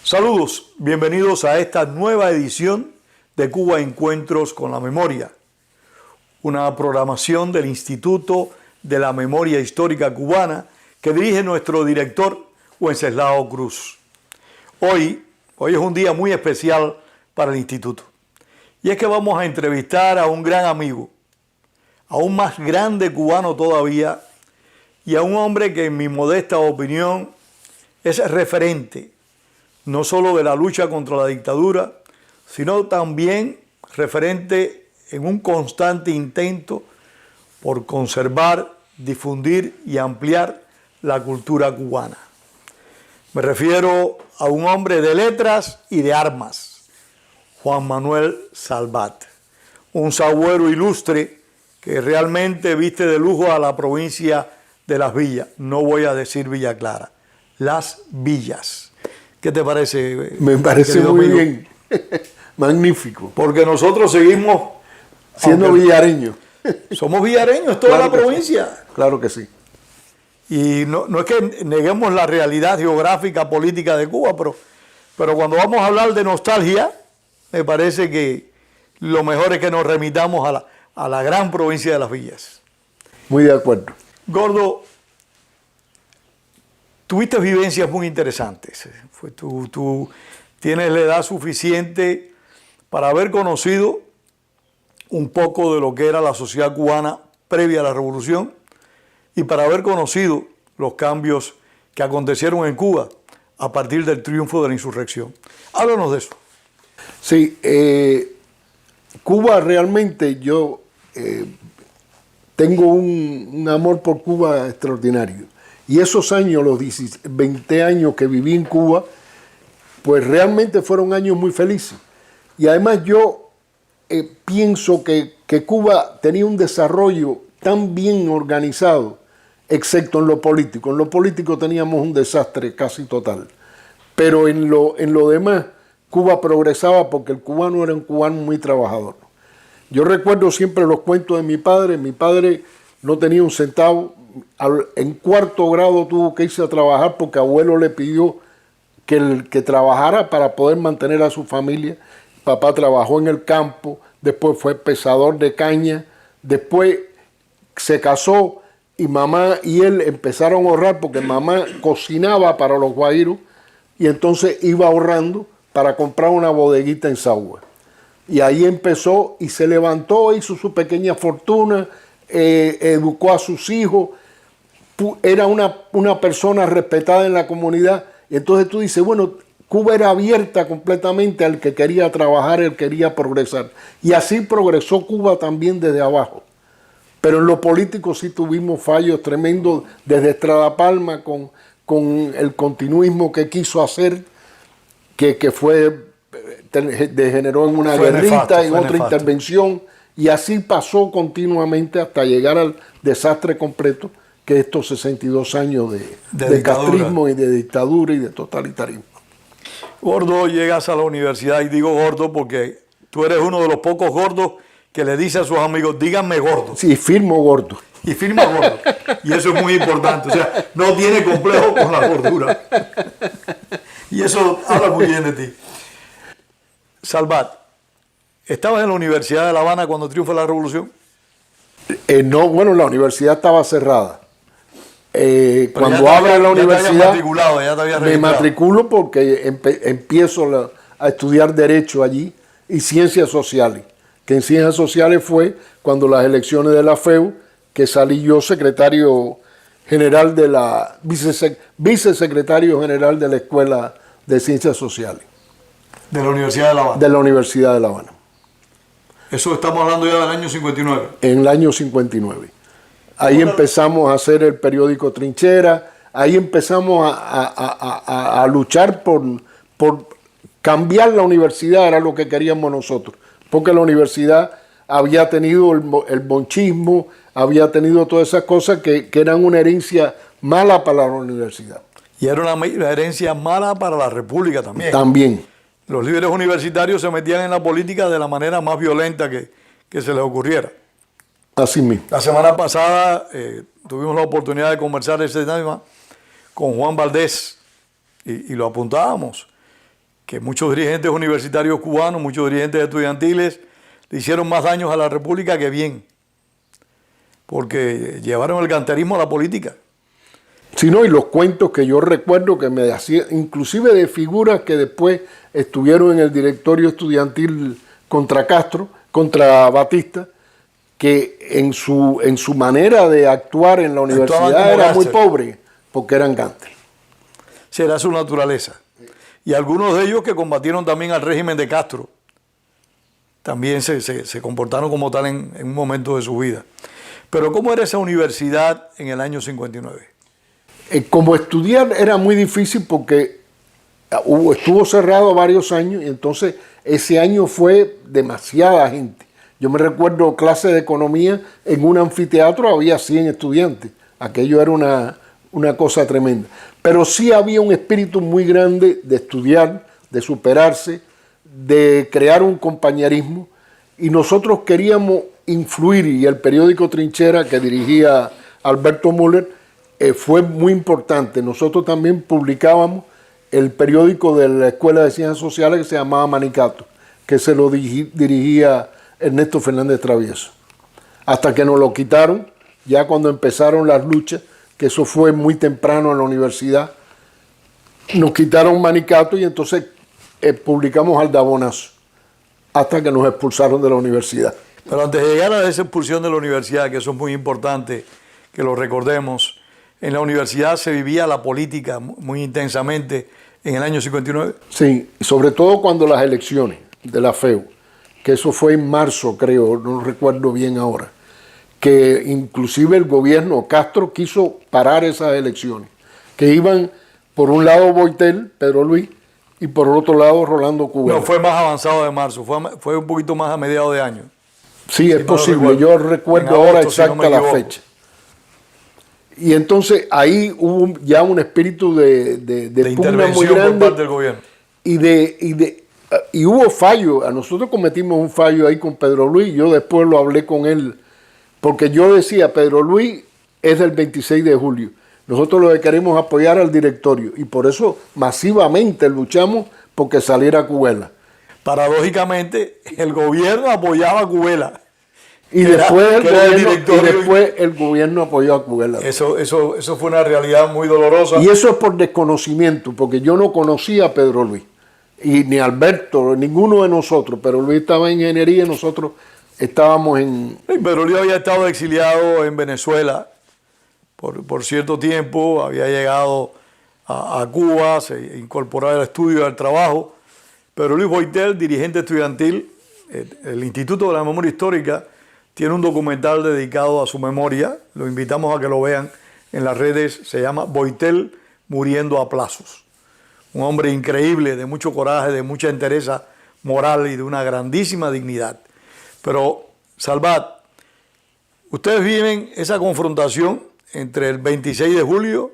Saludos, bienvenidos a esta nueva edición de Cuba Encuentros con la Memoria, una programación del Instituto de la Memoria Histórica Cubana que dirige nuestro director Wenceslao Cruz. Hoy es un día muy especial para el instituto y es que vamos a entrevistar a un gran amigo, a un más grande cubano todavía y a un hombre que en mi modesta opinión es referente no solo de la lucha contra la dictadura, sino también referente en un constante intento por conservar, difundir y ampliar la cultura cubana. Me refiero a un hombre de letras y de armas, Juan Manuel Salvat, un sagüero ilustre que realmente viste de lujo a la provincia de Las Villas. No voy a decir Villa Clara, Las Villas. ¿Qué te parece? Me parece muy bien, magnífico. Porque nosotros seguimos siendo villareños. Somos villareños, toda Claro la provincia. Sí. Claro que sí. Y no es que neguemos la realidad geográfica, política de Cuba, pero cuando vamos a hablar de nostalgia, me parece que lo mejor es que nos remitamos a la gran provincia de Las Villas. Muy de acuerdo. Gordo, tuviste vivencias muy interesantes. Tú tienes la edad suficiente para haber conocido un poco de lo que era la sociedad cubana previa a la revolución y para haber conocido los cambios que acontecieron en Cuba a partir del triunfo de la insurrección. Háblanos de eso. Sí, Cuba realmente yo tengo un amor por Cuba extraordinario. Y esos años, los 20 años que viví en Cuba, pues realmente fueron años muy felices. Y además yo pienso que Cuba tenía un desarrollo tan bien organizado, excepto en lo político. En lo político teníamos un desastre casi total. Pero en lo demás, Cuba progresaba porque el cubano era un cubano muy trabajador. Yo recuerdo siempre los cuentos de mi padre. Mi padre no tenía un centavo. En cuarto grado tuvo que irse a trabajar porque abuelo le pidió que trabajara para poder mantener a su familia. Papá trabajó en el campo, después fue pesador de caña, después se casó y mamá y él empezaron a ahorrar porque mamá cocinaba para los guajiros y entonces iba ahorrando para comprar una bodeguita en Sagua. Y ahí empezó y se levantó, hizo su pequeña fortuna, educó a sus hijos. Era una persona respetada en la comunidad. Y entonces tú dices, bueno, Cuba era abierta completamente al que quería trabajar, el que quería progresar. Y así progresó Cuba también desde abajo. Pero en lo político sí tuvimos fallos tremendos desde Estrada Palma con el continuismo que quiso hacer, que degeneró en una guerrita, en otra intervención. Y así pasó continuamente hasta llegar al desastre completo, que estos 62 años de castrismo y de dictadura y de totalitarismo. Gordo, llegas a la universidad, y digo gordo porque tú eres uno de los pocos gordos que le dice a sus amigos, díganme gordo. Sí, firmo gordo. Y firma gordo. Y eso es muy importante. O sea, no tiene complejo con la gordura. Y eso habla muy bien de ti. Salvat, ¿estabas en la Universidad de La Habana cuando triunfa la revolución? No, bueno, la universidad estaba cerrada. cuando abre la universidad, ya te habías me registrado. matriculo porque empiezo a estudiar Derecho allí y Ciencias Sociales, que en Ciencias Sociales fue cuando las elecciones de la FEU, que salí yo secretario general de la, vicesecretario general de la Escuela de Ciencias Sociales. De la Universidad de La Habana. De la Universidad de La Habana. Eso estamos hablando ya del año 59. En el año 59. Ahí empezamos a hacer el periódico Trinchera, ahí empezamos a luchar por cambiar la universidad, era lo que queríamos nosotros, porque la universidad había tenido el bonchismo, había tenido todas esas cosas que eran una herencia mala para la universidad. Y era una herencia mala para la República también. También. Los líderes universitarios se metían en la política de la manera más violenta que se les ocurriera. Así mismo. La semana pasada tuvimos la oportunidad de conversar ese tema con Juan Valdés y lo apuntábamos, que muchos dirigentes universitarios cubanos, muchos dirigentes estudiantiles le hicieron más daños a la República que bien, porque llevaron el ganterismo a la política. Sí, no, y los cuentos que yo recuerdo que me hacían, inclusive de figuras que después estuvieron en el directorio estudiantil contra Castro, contra Batista, que en su manera de actuar en la universidad era muy pobre, porque eran gánsteres. Sí, era su naturaleza. Y algunos de ellos que combatieron también al régimen de Castro, también se comportaron como tal en un momento de su vida. Pero ¿cómo era esa universidad en el año 59? Como estudiar era muy difícil porque estuvo cerrado varios años y entonces ese año fue demasiada gente. Yo me recuerdo clases de economía, en un anfiteatro había 100 estudiantes. Aquello era una cosa tremenda. Pero sí había un espíritu muy grande de estudiar, de superarse, de crear un compañerismo. Y nosotros queríamos influir, y el periódico Trinchera que dirigía Alberto Müller fue muy importante. Nosotros también publicábamos el periódico de la Escuela de Ciencias Sociales que se llamaba Manicato, que se lo dirigía Ernesto Fernández Travieso. Hasta que nos lo quitaron, ya cuando empezaron las luchas, que eso fue muy temprano en la universidad, nos quitaron Manicato y entonces publicamos Aldabonazo, hasta que nos expulsaron de la universidad. Pero antes de llegar a esa expulsión de la universidad, que eso es muy importante que lo recordemos, en la universidad se vivía la política muy intensamente en el año 59. Sí, sobre todo cuando las elecciones de la FEU, que eso fue en marzo, creo, no recuerdo bien ahora, que inclusive el gobierno Castro quiso parar esas elecciones, que iban por un lado Boitel, Pedro Luis, y por otro lado Rolando Cubero. No, fue más avanzado de marzo, fue un poquito más a mediados de año. Sí, es posible, yo recuerdo ahora exacta la fecha. Y entonces ahí hubo ya un espíritu de pugna muy grande por parte del gobierno. Y hubo fallo. A nosotros cometimos un fallo ahí con Pedro Luis. Yo después lo hablé con él, porque yo decía, Pedro Luis es del 26 de julio. Nosotros lo que queremos apoyar al directorio y por eso masivamente luchamos porque saliera Cubela. Paradójicamente, el gobierno apoyaba a Cubela. Y después el gobierno apoyó a Cubela. Eso fue una realidad muy dolorosa. Y eso es por desconocimiento, porque yo no conocía a Pedro Luis, y ni a Alberto, ninguno de nosotros. Pero Luis estaba en ingeniería y nosotros estábamos en... Pedro Luis había estado exiliado en Venezuela por cierto tiempo, había llegado a Cuba, se incorporó al estudio y al trabajo. Pedro Luis Boitel, dirigente estudiantil, el Instituto de la Memoria Histórica, tiene un documental dedicado a su memoria, lo invitamos a que lo vean en las redes, se llama Boitel muriendo a plazos. Un hombre increíble, de mucho coraje, de mucha entereza moral y de una grandísima dignidad. Pero, Salvat, ustedes viven esa confrontación entre el 26 de julio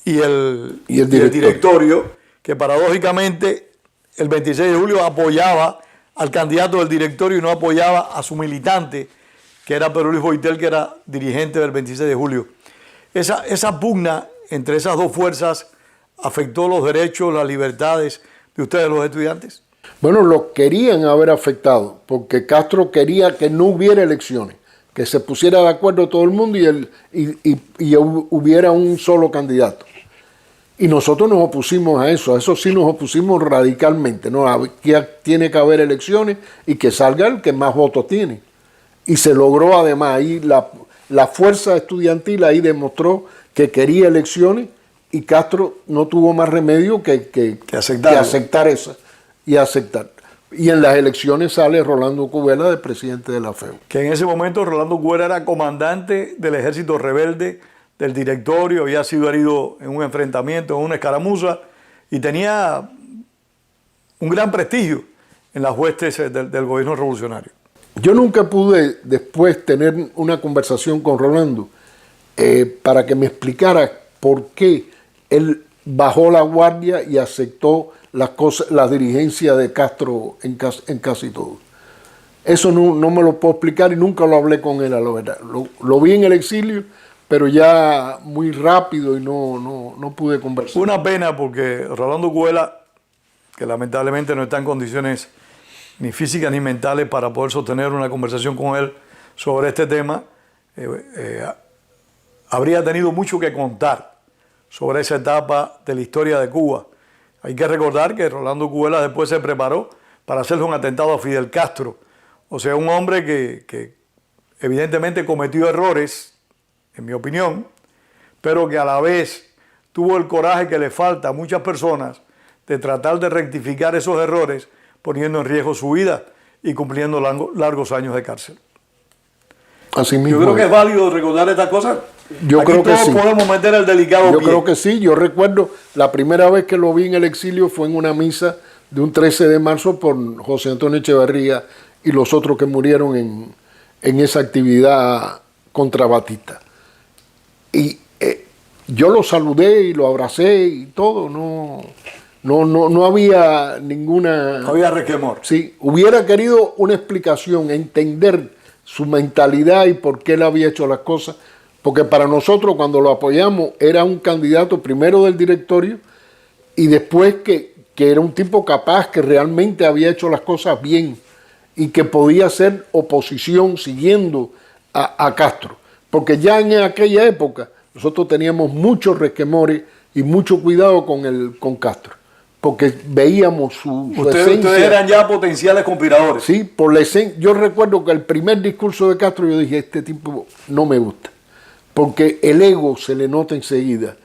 y el directorio, que paradójicamente el 26 de julio apoyaba al candidato del directorio y no apoyaba a su militante, que era Pedro Luis Boitel, que era dirigente del 26 de julio. Esa pugna entre esas dos fuerzas afectó los derechos, las libertades de ustedes, los estudiantes. Bueno, los querían haber afectado, porque Castro quería que no hubiera elecciones, que se pusiera de acuerdo todo el mundo y hubiera un solo candidato. Y nosotros nos opusimos a eso sí nos opusimos radicalmente, ¿no? Aquí tiene que haber elecciones y que salga el que más votos tiene. Y se logró además, ahí la fuerza estudiantil ahí demostró que quería elecciones y Castro no tuvo más remedio que aceptar eso y aceptar. Y en las elecciones sale Rolando Cubela de presidente de la FEU. Que en ese momento Rolando Cubela era comandante del ejército rebelde, del directorio, había sido herido en un enfrentamiento, en una escaramuza, y tenía un gran prestigio en las huestes del gobierno revolucionario. Yo nunca pude después tener una conversación con Rolando para que me explicara por qué él bajó la guardia y aceptó la dirigencia de Castro en casi todo. Eso no me lo puedo explicar y nunca lo hablé con él a la verdad. Lo vi en el exilio, pero ya muy rápido y no pude conversar. Una pena porque Rolando Cubela, que lamentablemente no está en condiciones ni físicas ni mentales para poder sostener una conversación con él sobre este tema, habría tenido mucho que contar sobre esa etapa de la historia de Cuba. Hay que recordar que Rolando Cubela después se preparó para hacerle un atentado a Fidel Castro. O sea, un hombre que evidentemente cometió errores, en mi opinión, pero que a la vez tuvo el coraje que le falta a muchas personas de tratar de rectificar esos errores, poniendo en riesgo su vida y cumpliendo largos años de cárcel. Así mismo. Yo creo que es válido recordar estas cosas. Yo creo que sí. Podemos meter el delicado Yo pie. creo que sí. Yo recuerdo la primera vez que lo vi en el exilio fue en una misa de un 13 de marzo por José Antonio Echeverría y los otros que murieron en esa actividad contra Batista. Y yo lo saludé y lo abracé y todo. No había ninguna... No había resquemor. Sí, hubiera querido una explicación, entender su mentalidad y por qué él había hecho las cosas, porque para nosotros cuando lo apoyamos era un candidato primero del directorio y después que era un tipo capaz, que realmente había hecho las cosas bien y que podía hacer oposición siguiendo a Castro, porque ya en aquella época nosotros teníamos muchos resquemores y mucho cuidado con Castro, porque veíamos su esencia. Ustedes eran ya potenciales conspiradores. Sí, por la esencia. Yo recuerdo que el primer discurso de Castro yo dije, este tipo no me gusta, porque el ego se le nota enseguida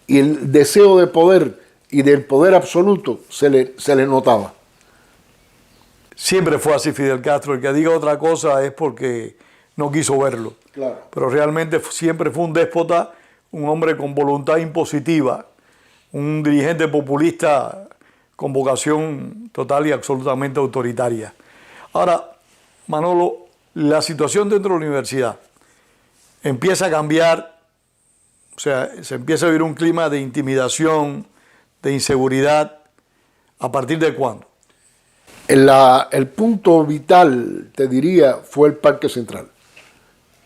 y el deseo de poder y del poder absoluto se le notaba. Siempre fue así Fidel Castro. El que diga otra cosa es porque no quiso verlo. Claro. Pero realmente siempre fue un déspota, un hombre con voluntad impositiva, un dirigente populista con vocación total y absolutamente autoritaria. Ahora, Manolo, la situación dentro de la universidad empieza a cambiar, o sea, se empieza a vivir un clima de intimidación, de inseguridad. ¿A partir de cuándo? El punto vital, te diría, fue el Parque Central,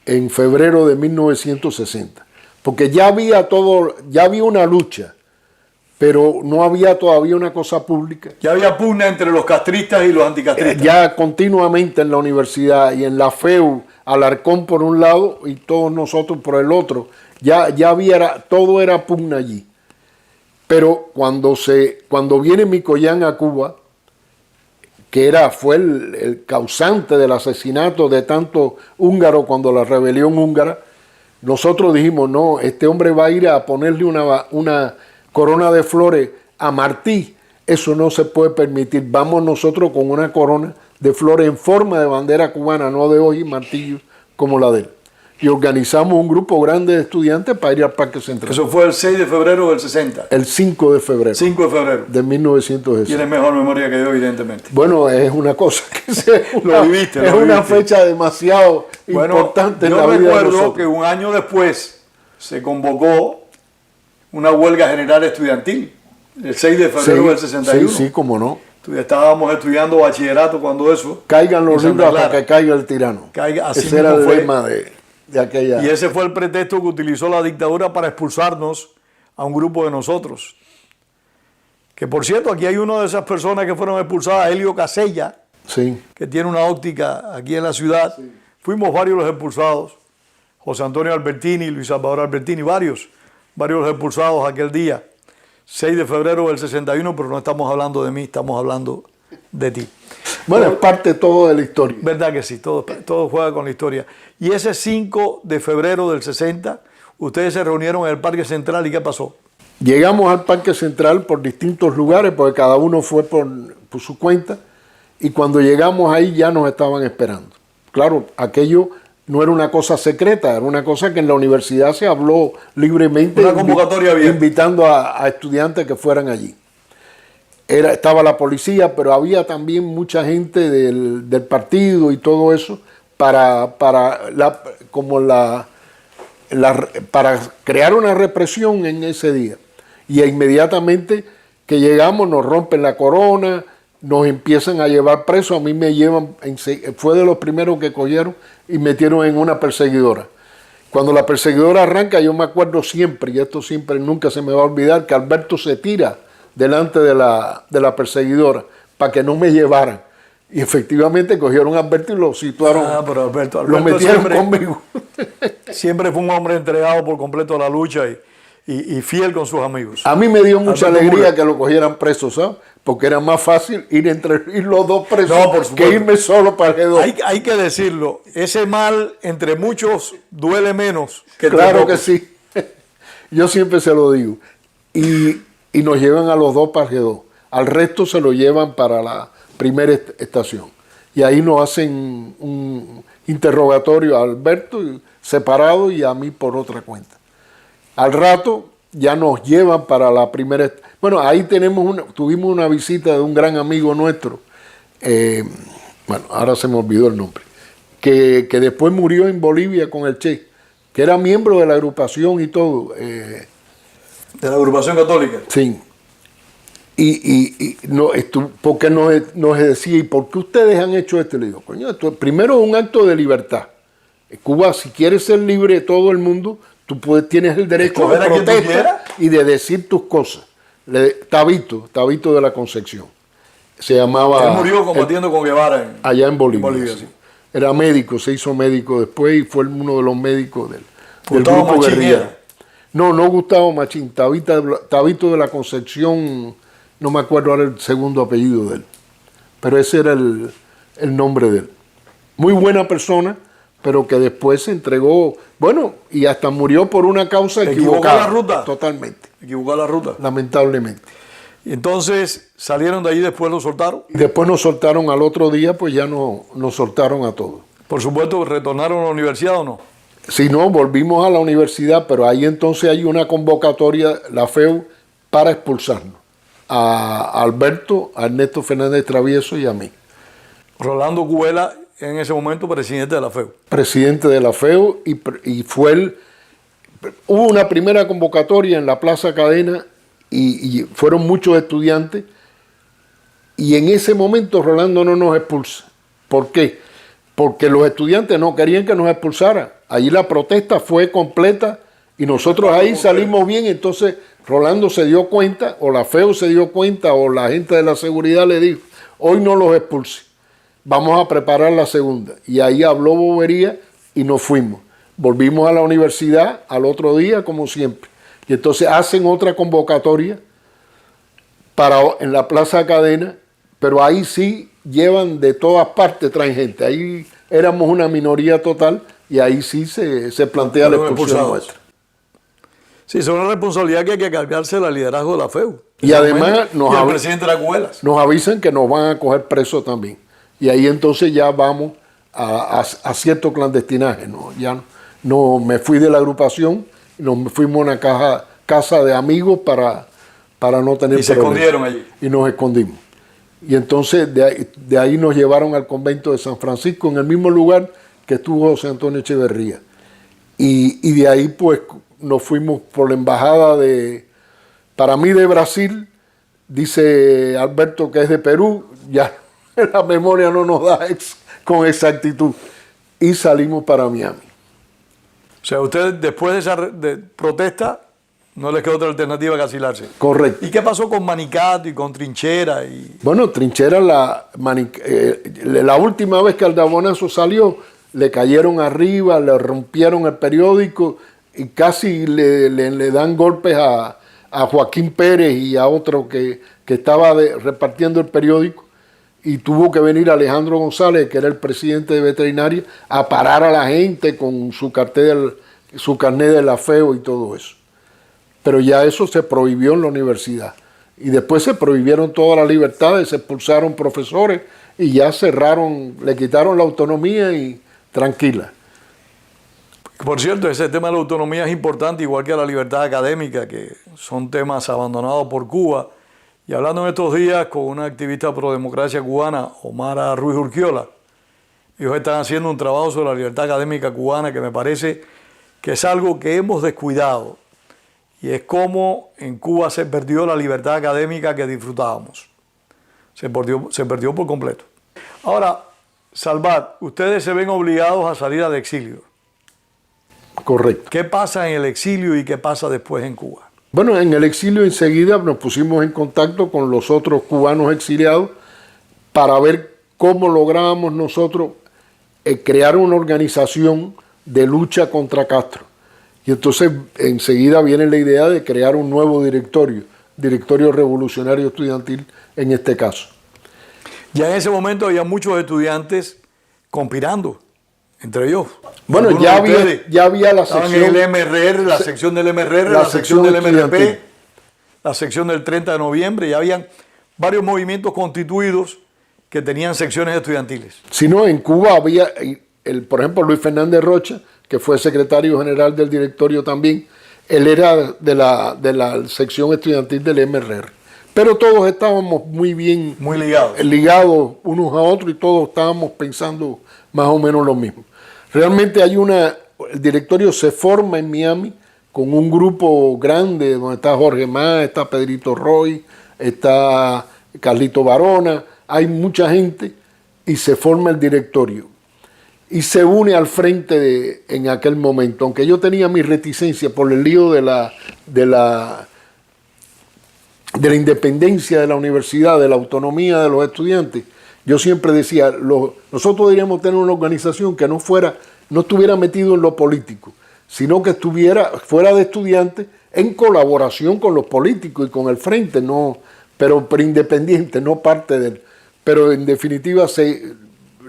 en febrero de 1960, porque ya había una lucha, pero no había todavía una cosa pública. Ya había pugna entre los castristas y los anticastristas. Ya continuamente en la universidad y en la FEU, Alarcón por un lado y todos nosotros por el otro, todo era pugna allí. Pero cuando viene Mikoyan a Cuba, que fue el causante del asesinato de tantos húngaros cuando la rebelión húngara, nosotros dijimos, no, este hombre va a ir a ponerle una corona de flores a Martí, eso no se puede permitir, vamos nosotros con una corona de flores en forma de bandera cubana, no de hoja y martillos como la de él. Y organizamos un grupo grande de estudiantes para ir al Parque Central. Eso fue el 6 de febrero del 60. El 5 de febrero. 5 de febrero. De 1960. Tienes mejor memoria que yo, evidentemente. Bueno, es una cosa que lo viviste. Es una fecha demasiado importante en la vida de nosotros. Yo recuerdo que un año después se convocó una huelga general estudiantil, el 6 de febrero del 61. Sí, cómo no. Estábamos estudiando bachillerato cuando eso. Caigan los libros hasta que caiga el tirano. Ese era el lema de aquella. Y ese fue el pretexto que utilizó la dictadura para expulsarnos a un grupo de nosotros. Que por cierto, aquí hay una de esas personas que fueron expulsadas, Helio Casella, sí, que tiene una óptica aquí en la ciudad, fuimos varios los expulsados, José Antonio Albertini, Luis Salvador Albertini, varios los expulsados aquel día, 6 de febrero del 61, pero no estamos hablando de mí, estamos hablando de ti. Bueno, es parte todo de la historia. ¿Verdad que sí? Todo juega con la historia. Y ese 5 de febrero del 60, ustedes se reunieron en el Parque Central, ¿y qué pasó? Llegamos al Parque Central por distintos lugares, porque cada uno fue por su cuenta, y cuando llegamos ahí ya nos estaban esperando. Claro, aquello no era una cosa secreta, era una cosa que en la universidad se habló libremente, una convocatoria abierta, invitando a estudiantes que fueran allí. Estaba la policía, pero había también mucha gente del partido y todo eso para crear una represión en ese día. Y inmediatamente que llegamos nos rompen la corona, nos empiezan a llevar presos. A mí me llevan, fue de los primeros que cogieron y metieron en una perseguidora. Cuando la perseguidora arranca, yo me acuerdo siempre, y esto siempre nunca se me va a olvidar, que Alberto se tira delante de la perseguidora para que no me llevaran. Y efectivamente cogieron a Alberto y lo situaron. Pero Alberto lo metieron conmigo. Siempre fue un hombre entregado por completo a la lucha y fiel con sus amigos. A mí me dio mucha alegría que lo cogieran preso, ¿sabes? Porque era más fácil ir los dos presos que irme solo para el G2. Hay que decirlo, ese mal entre muchos duele menos que entre claro pocos. Que sí. Yo siempre se lo digo. Y nos llevan a los dos para el G2. Al resto se lo llevan para la primera estación. Y ahí nos hacen un interrogatorio a Alberto separado y a mí por otra cuenta. Al rato ya nos llevan para la primera. Bueno, ahí tuvimos una visita de un gran amigo nuestro, bueno, ahora se me olvidó el nombre, que después murió en Bolivia con el Che, que era miembro de la agrupación y todo. ¿De la agrupación católica? Sí. Porque nos decía, ¿y por qué ustedes han hecho esto? Le digo, coño, esto primero es un acto de libertad. Cuba, si quieres ser libre de todo el mundo, tú tienes el derecho de protesta y de decir tus cosas. Tabito de la Concepción. Se llamaba. Él murió combatiendo con Guevara allá en Bolivia. Sí. Era médico, se hizo médico después y fue uno de los médicos del Gustavo grupo Machín guerrilla. No Gustavo Machín, Tabito de la Concepción, no me acuerdo ahora el segundo apellido de él, pero ese era el nombre de él. Muy buena persona, pero que después se entregó, bueno, y hasta murió por una causa equivocada. ¿Equivocó la ruta? Totalmente. Equivocó la ruta. Lamentablemente. Y entonces salieron de ahí, después lo soltaron. Y después nos soltaron al otro día, pues ya nos soltaron a todos. Por supuesto, ¿retornaron a la universidad o no? Si no, volvimos a la universidad, pero ahí entonces hay una convocatoria, la FEU, para expulsarnos. A Alberto, a Ernesto Fernández Travieso y a mí. Rolando Cubela, en ese momento presidente de la FEU. Presidente de la FEU y hubo una primera convocatoria en la Plaza Cadena y fueron muchos estudiantes y en ese momento Rolando no nos expulsa. ¿Por qué? Porque los estudiantes no querían que nos expulsaran. Allí la protesta fue completa y nosotros ahí salimos bien. Entonces Rolando se dio cuenta, o la FEU se dio cuenta, o la gente de la seguridad le dijo, hoy no los expulse, vamos a preparar la segunda. Y ahí habló bobería y nos fuimos. Volvimos a la universidad al otro día, como siempre. Y entonces hacen otra convocatoria en la Plaza Cadena, pero ahí sí llevan de todas partes, traen gente. Ahí éramos una minoría total y ahí sí se plantea la expulsión nuestra. Sí, es una responsabilidad que hay que cargarse el liderazgo de la FEU. Y además el presidente de la Cubelas. Nos avisan que nos van a coger presos también. Y ahí entonces ya vamos a cierto clandestinaje. ¿No? Ya no me fui de la agrupación y nos fuimos a una casa de amigos para no tener problemas. Y se escondieron allí. Y nos escondimos. Y entonces de ahí nos llevaron al convento de San Francisco, en el mismo lugar que estuvo José Antonio Echeverría. Y de ahí pues nos fuimos por la embajada para mí de Brasil, dice Alberto que es de Perú, ya la memoria no nos da con exactitud. Y salimos para Miami. O sea, ustedes después de esa protesta no les quedó otra alternativa que asilarse. Correcto. ¿Y qué pasó con Manicato y con Trinchera? Bueno, Trinchera, la última vez que Aldabonazo salió, le cayeron arriba, le rompieron el periódico y casi le dan golpes a Joaquín Pérez y a otro que estaba repartiendo el periódico, y tuvo que venir Alejandro González, que era el presidente de veterinaria, a parar a la gente con su carnet de la FEO y todo eso. Pero ya eso se prohibió en la universidad. Y después se prohibieron todas las libertades, se expulsaron profesores y ya cerraron, le quitaron la autonomía y tranquila. Por cierto, ese tema de la autonomía es importante, igual que la libertad académica, que son temas abandonados por Cuba. Y hablando en estos días con una activista pro democracia cubana, Omara Ruiz Urquiola, ellos están haciendo un trabajo sobre la libertad académica cubana que me parece que es algo que hemos descuidado. Y es como en Cuba se perdió la libertad académica que disfrutábamos. Se perdió por completo. Ahora, Salvat, ustedes se ven obligados a salir al exilio. Correcto. ¿Qué pasa en el exilio y qué pasa después en Cuba? Bueno, en el exilio enseguida nos pusimos en contacto con los otros cubanos exiliados para ver cómo lográbamos nosotros crear una organización de lucha contra Castro. Y entonces enseguida viene la idea de crear un nuevo directorio revolucionario estudiantil en este caso. Ya en ese momento había muchos estudiantes conspirando entre ellos. Bueno, ya había la sección... en el MRR, la sección del MRR, la sección del MRP, la sección del 30 de noviembre, ya habían varios movimientos constituidos que tenían secciones estudiantiles. Si no, en Cuba había, por ejemplo, Luis Fernández Rocha, que fue secretario general del directorio también, él era de la sección estudiantil del MRR. Pero todos estábamos muy ligados unos a otros y todos estábamos pensando más o menos lo mismo. Realmente el directorio se forma en Miami con un grupo grande donde está Jorge Mas, está Pedrito Roy, está Carlito Barona, hay mucha gente y se forma el directorio. Y se une al frente en aquel momento, aunque yo tenía mi reticencia por el lío de la independencia de la universidad, de la autonomía de los estudiantes. Yo siempre decía, nosotros deberíamos tener una organización que no estuviera metido en lo político, sino que estuviera fuera de estudiantes en colaboración con los políticos y con el frente, pero independiente, no parte de él. Pero en definitiva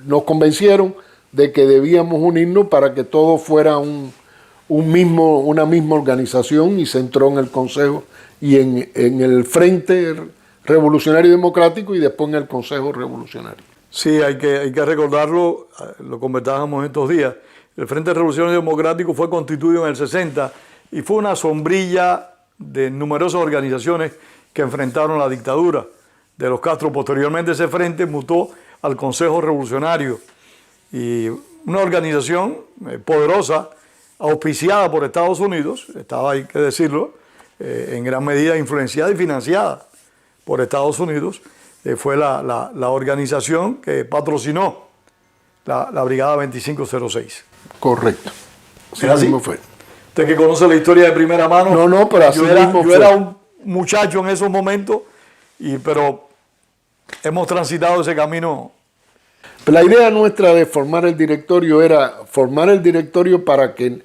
nos convencieron de que debíamos unirnos para que todo fuera una misma organización, y se entró en el Consejo y en el Frente Revolucionario Democrático y después en el Consejo Revolucionario. Sí, hay que recordarlo, lo conversábamos estos días. El Frente Revolucionario Democrático fue constituido en el 60 y fue una sombrilla de numerosas organizaciones que enfrentaron la dictadura de los Castro. Posteriormente ese frente mutó al Consejo Revolucionario, y una organización poderosa, auspiciada por Estados Unidos, hay que decirlo, en gran medida influenciada y financiada por Estados Unidos, fue la organización que patrocinó la Brigada 2506. Correcto. Sí, así mismo fue. Usted que conoce la historia de primera mano. No, pero así mismo fue. Yo era un muchacho en esos momentos, pero hemos transitado ese camino. La idea nuestra de formar el directorio era formar el directorio para que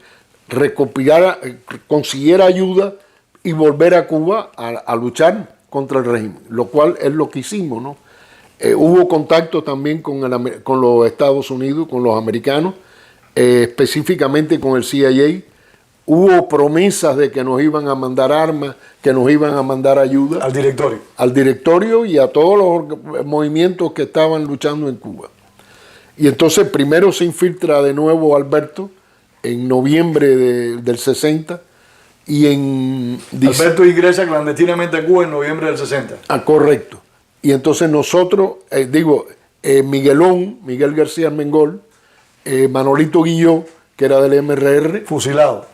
consiguiera ayuda y volver a Cuba a luchar contra el régimen, lo cual es lo que hicimos, ¿no? Hubo contacto también con los Estados Unidos, con los americanos, específicamente con el CIA. Hubo promesas de que nos iban a mandar armas, que nos iban a mandar ayuda. Al directorio. Al directorio y a todos los movimientos que estaban luchando en Cuba. Y entonces primero se infiltra de nuevo Alberto en noviembre del 60. Alberto ingresa clandestinamente a Cuba en noviembre del 60. Ah, correcto. Y entonces nosotros, Miguel García Mengol, Manolito Guilló, que era del MRR. Fusilado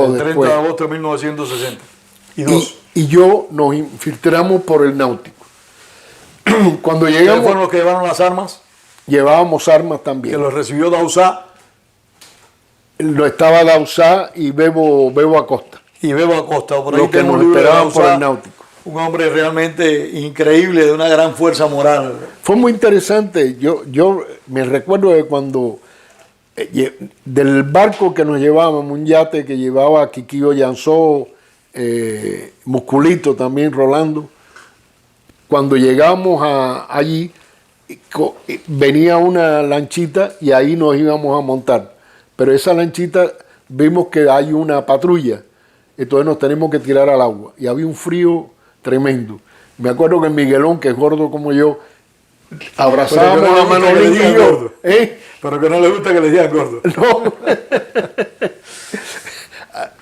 El 30 de agosto de 1960. Y yo nos infiltramos por el Náutico. Cuando llegamos... ¿Ustedes fueron los que llevaron las armas? Llevábamos armas también. Que los recibió Dausá. Lo estaba Dausá y Bebo Acosta. Por ahí lo que nos esperaban por el Náutico. Un hombre realmente increíble, de una gran fuerza moral. Fue muy interesante. Yo me recuerdo de cuando Del barco que nos llevábamos, un yate que llevaba a Quiquillo Llanzó, Musculito también, Rolando, cuando llegamos allí, venía una lanchita y ahí nos íbamos a montar. Pero esa lanchita vimos que hay una patrulla, entonces nos tenemos que tirar al agua. Y había un frío tremendo. Me acuerdo que Miguelón, que es gordo como yo, abrazábamos a Manolín y yo. Pero que no le gusta que le digan gordo. No.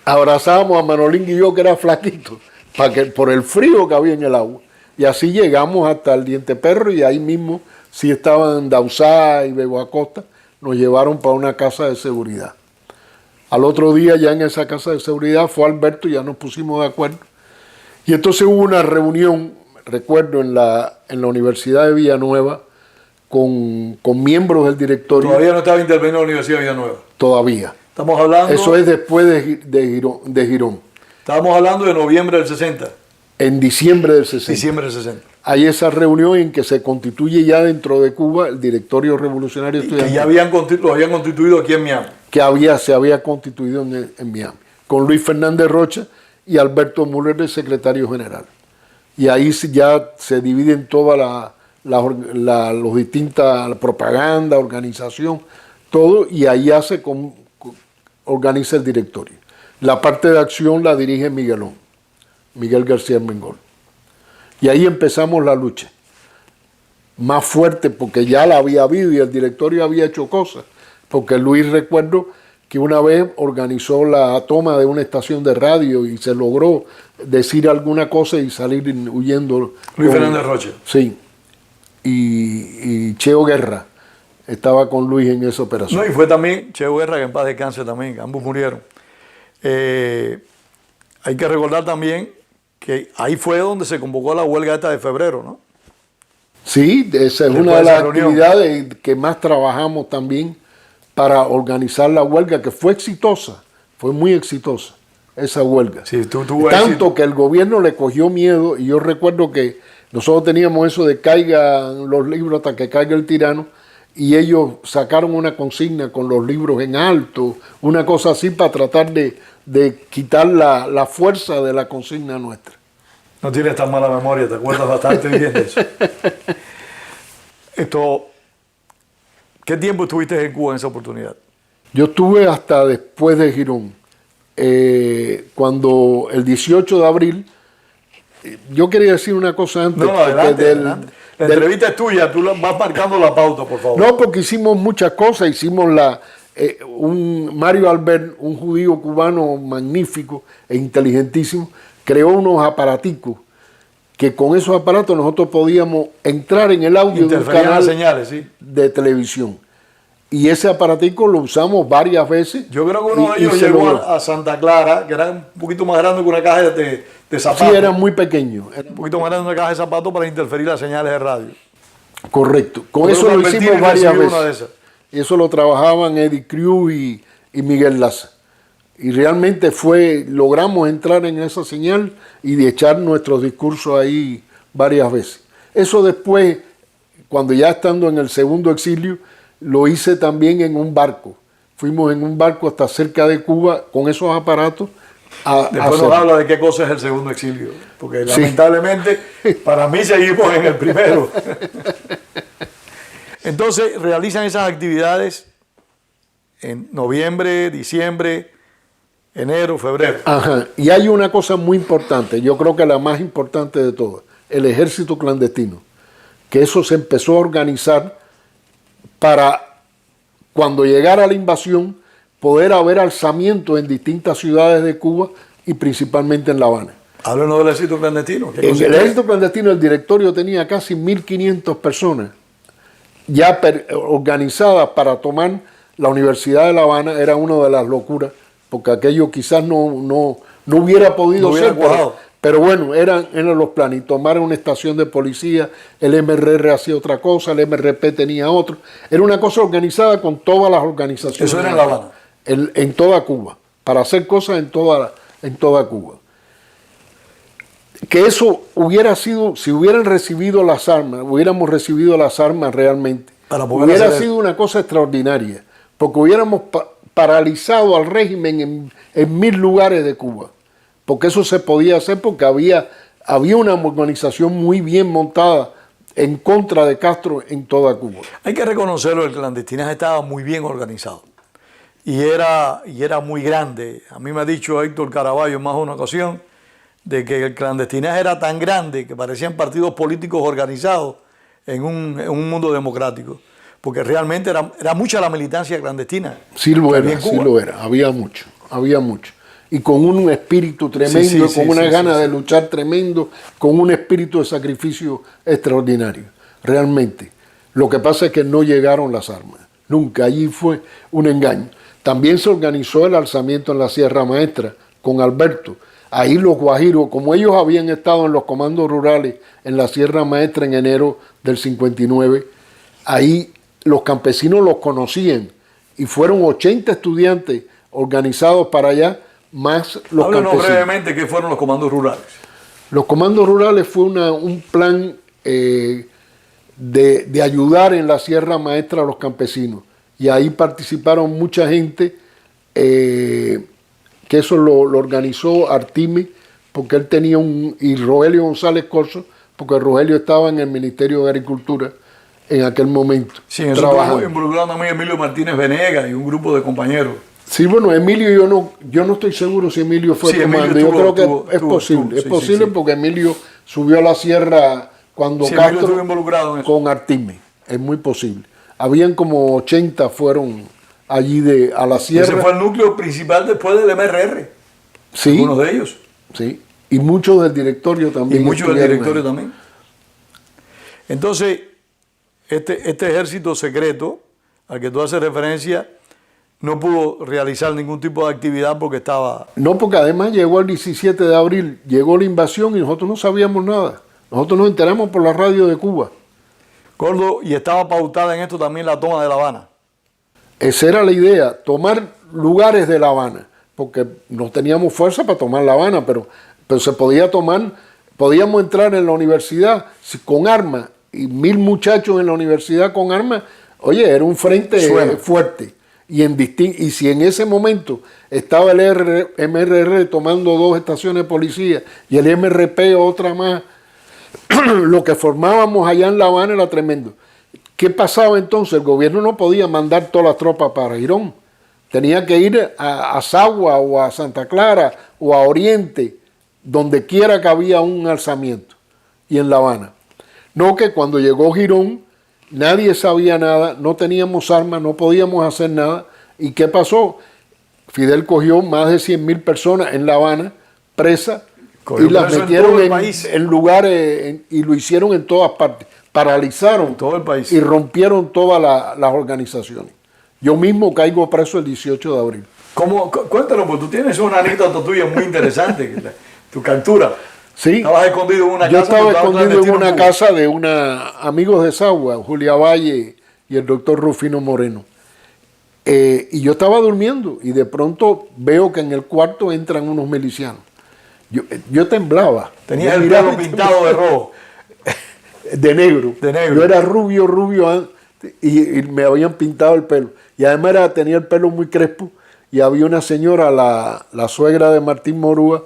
Abrazábamos a Manolín y yo, que era flaquito, por el frío que había en el agua. Y así llegamos hasta el Diente Perro y ahí mismo, sí estaban Dausá y Bego Acosta, nos llevaron para una casa de seguridad. Al otro día ya en esa casa de seguridad fue Alberto y ya nos pusimos de acuerdo. Y entonces hubo una reunión, recuerdo, en la Universidad de Villanueva con miembros del directorio. Todavía no estaba interveniendo la Universidad de Villanueva. Todavía. Estamos hablando... Eso es después de Girón. Estábamos hablando de noviembre del 60. En diciembre del 60. Diciembre del 60. Hay esa reunión en que se constituye ya dentro de Cuba el directorio revolucionario estudiantil. Que ya lo habían constituido aquí en Miami. Que se había constituido en Miami. Con Luis Fernández Rocha y Alberto Müller de secretario general. Y ahí ya se dividen todas los distintas, la propaganda, organización, todo, y ahí organiza el directorio. La parte de acción la dirige Miguel García Mengol. Y ahí empezamos la lucha. Más fuerte, porque ya la había habido y el directorio había hecho cosas. Porque Luis, recuerdo que una vez organizó la toma de una estación de radio y se logró decir alguna cosa y salir huyendo. Luis Fernández Rocha. Sí. Y Cheo Guerra estaba con Luis en esa operación. No, y fue también Cheo Guerra, que en paz descanse también, que ambos murieron. Hay que recordar también que ahí fue donde se convocó la huelga esta de febrero, ¿no? Sí, esa es una de las actividades que más trabajamos también para organizar la huelga, que fue exitosa, fue muy exitosa esa huelga. Sí, Tanto que el gobierno le cogió miedo, y yo recuerdo que nosotros teníamos eso de caigan los libros hasta que caiga el tirano, y ellos sacaron una consigna con los libros en alto, una cosa así para tratar de quitar la fuerza de la consigna nuestra. No tienes tan mala memoria, te acuerdas bastante bien de eso. ¿Qué tiempo estuviste en Cuba en esa oportunidad? Yo estuve hasta después de Girón. Cuando el 18 de abril, yo quería decir una cosa antes. No, adelante. La entrevista es tuya, tú vas marcando la pauta, por favor. No, porque hicimos muchas cosas, hicimos Mario Albert, un judío cubano magnífico e inteligentísimo, creó unos aparaticos que con esos aparatos nosotros podíamos entrar en el audio de un canal señales, sí, de televisión. Y ese aparatico lo usamos varias veces. Yo creo que uno de ellos llegó a Santa Clara, que era un poquito más grande que una caja de zapatos. Sí, era muy pequeño. Un poquito más grande que una caja de zapatos para interferir las señales de radio. Correcto. Con eso lo hicimos varias veces. Y eso lo trabajaban Eddie Cruz y Miguel Laza. Y realmente logramos entrar en esa señal y de echar nuestros discursos ahí varias veces. Eso después, cuando ya estando en el segundo exilio, lo hice también en un barco. Fuimos en un barco hasta cerca de Cuba con esos aparatos. Después nos habla de qué cosa es el segundo exilio, porque lamentablemente para mí seguimos en el primero. Entonces realizan esas actividades en noviembre, diciembre, enero, febrero. Ajá. Y hay una cosa muy importante, yo creo que la más importante de todas, el ejército clandestino, que eso se empezó a organizar para cuando llegara la invasión poder haber alzamientos en distintas ciudades de Cuba y principalmente en La Habana. Háblanos del ejército clandestino. En el ejército clandestino el directorio tenía casi 1.500 personas ya organizadas para tomar la Universidad de La Habana. Era una de las locuras, porque aquello quizás no hubiera podido ser, pero bueno, eran los planes. Y tomar una estación de policía, el MRR hacía otra cosa, el MRP tenía otro. Era una cosa organizada con todas las organizaciones. Eso era en La Habana. En toda Cuba, para hacer cosas en toda Cuba. Que eso hubiera sido, si hubieran recibido las armas, hubiéramos recibido las armas realmente, hubiera sido una cosa extraordinaria, porque hubiéramos paralizado al régimen en 1000 lugares de Cuba, porque eso se podía hacer porque había una organización muy bien montada en contra de Castro en toda Cuba. Hay que reconocerlo, el clandestinaje estaba muy bien organizado y era muy grande. A mí me ha dicho Héctor Caraballo en más de una ocasión de que el clandestinaje era tan grande que parecían partidos políticos organizados en un mundo democrático, porque realmente era mucha la militancia clandestina. Sí lo era, había mucho. Y con un espíritu tremendo, con una gana de luchar tremendo, con un espíritu de sacrificio extraordinario, realmente. Lo que pasa es que no llegaron las armas, nunca, allí fue un engaño. También se organizó el alzamiento en la Sierra Maestra con Alberto. Ahí los guajiros, como ellos habían estado en los comandos rurales en la Sierra Maestra en enero del 59, ahí los campesinos los conocían y fueron 80 estudiantes organizados para allá, más los Háblanos campesinos. brevemente qué fueron los comandos rurales. Los comandos rurales fue un plan de ayudar en la Sierra Maestra a los campesinos. Y ahí participaron mucha gente, que eso lo organizó Artime, porque él tenía y Rogelio González Corso, porque Rogelio estaba en el Ministerio de Agricultura en aquel momento. Sí, en eso estuvo involucrado también Emilio Martínez Venegas y un grupo de compañeros. Sí, bueno, Emilio, yo no estoy seguro si Emilio fue comando. Yo creo que es posible porque Emilio subió a la sierra cuando Castro estuvo involucrado en eso. Con Artime, es muy posible. Habían como 80 fueron allí a la sierra. Ese fue el núcleo principal después del MRR. Sí. Algunos de ellos. Sí, y muchos del directorio también. Y muchos del directorio también. Entonces, este ejército secreto al que tú haces referencia no pudo realizar ningún tipo de actividad porque estaba... No, porque además llegó el 17 de abril, llegó la invasión y nosotros no sabíamos nada. Nosotros nos enteramos por la radio de Cuba. Gordo, y estaba pautada en esto también la toma de La Habana. Esa era la idea, tomar lugares de La Habana, porque no teníamos fuerza para tomar La Habana, pero se podía tomar, podíamos entrar en la universidad con armas, y 1000 muchachos en la universidad con armas, oye, era un frente fuerte. Y si en ese momento estaba el MRR tomando 2 estaciones de policía y el MRP otra más, lo que formábamos allá en La Habana era tremendo. ¿Qué pasaba entonces? El gobierno no podía mandar todas las tropas para Girón. Tenía que ir a Sagua o a Santa Clara o a Oriente, donde quiera que había un alzamiento, y en La Habana. No, que cuando llegó Girón, nadie sabía nada, no teníamos armas, no podíamos hacer nada. ¿Y qué pasó? Fidel cogió más de 100.000 personas en La Habana, presas, y las metieron en lugares, y lo hicieron en todas partes. Paralizaron todo el país y rompieron todas las organizaciones. Yo mismo caigo preso el 18 de abril. Cuéntalo, porque tú tienes una anécdota tuya muy interesante, tu captura. Sí. Estabas escondido en una casa. Yo estaba escondido en una casa de amigos de Sagua, Julia Valle y el doctor Rufino Moreno. Y yo estaba durmiendo y de pronto veo que en el cuarto entran unos milicianos. Yo temblaba. Tenías el pelo pintado de rojo. De negro. Yo era rubio y me habían pintado el pelo. Y además tenía el pelo muy crespo y había una señora, la suegra de Martín Morúa,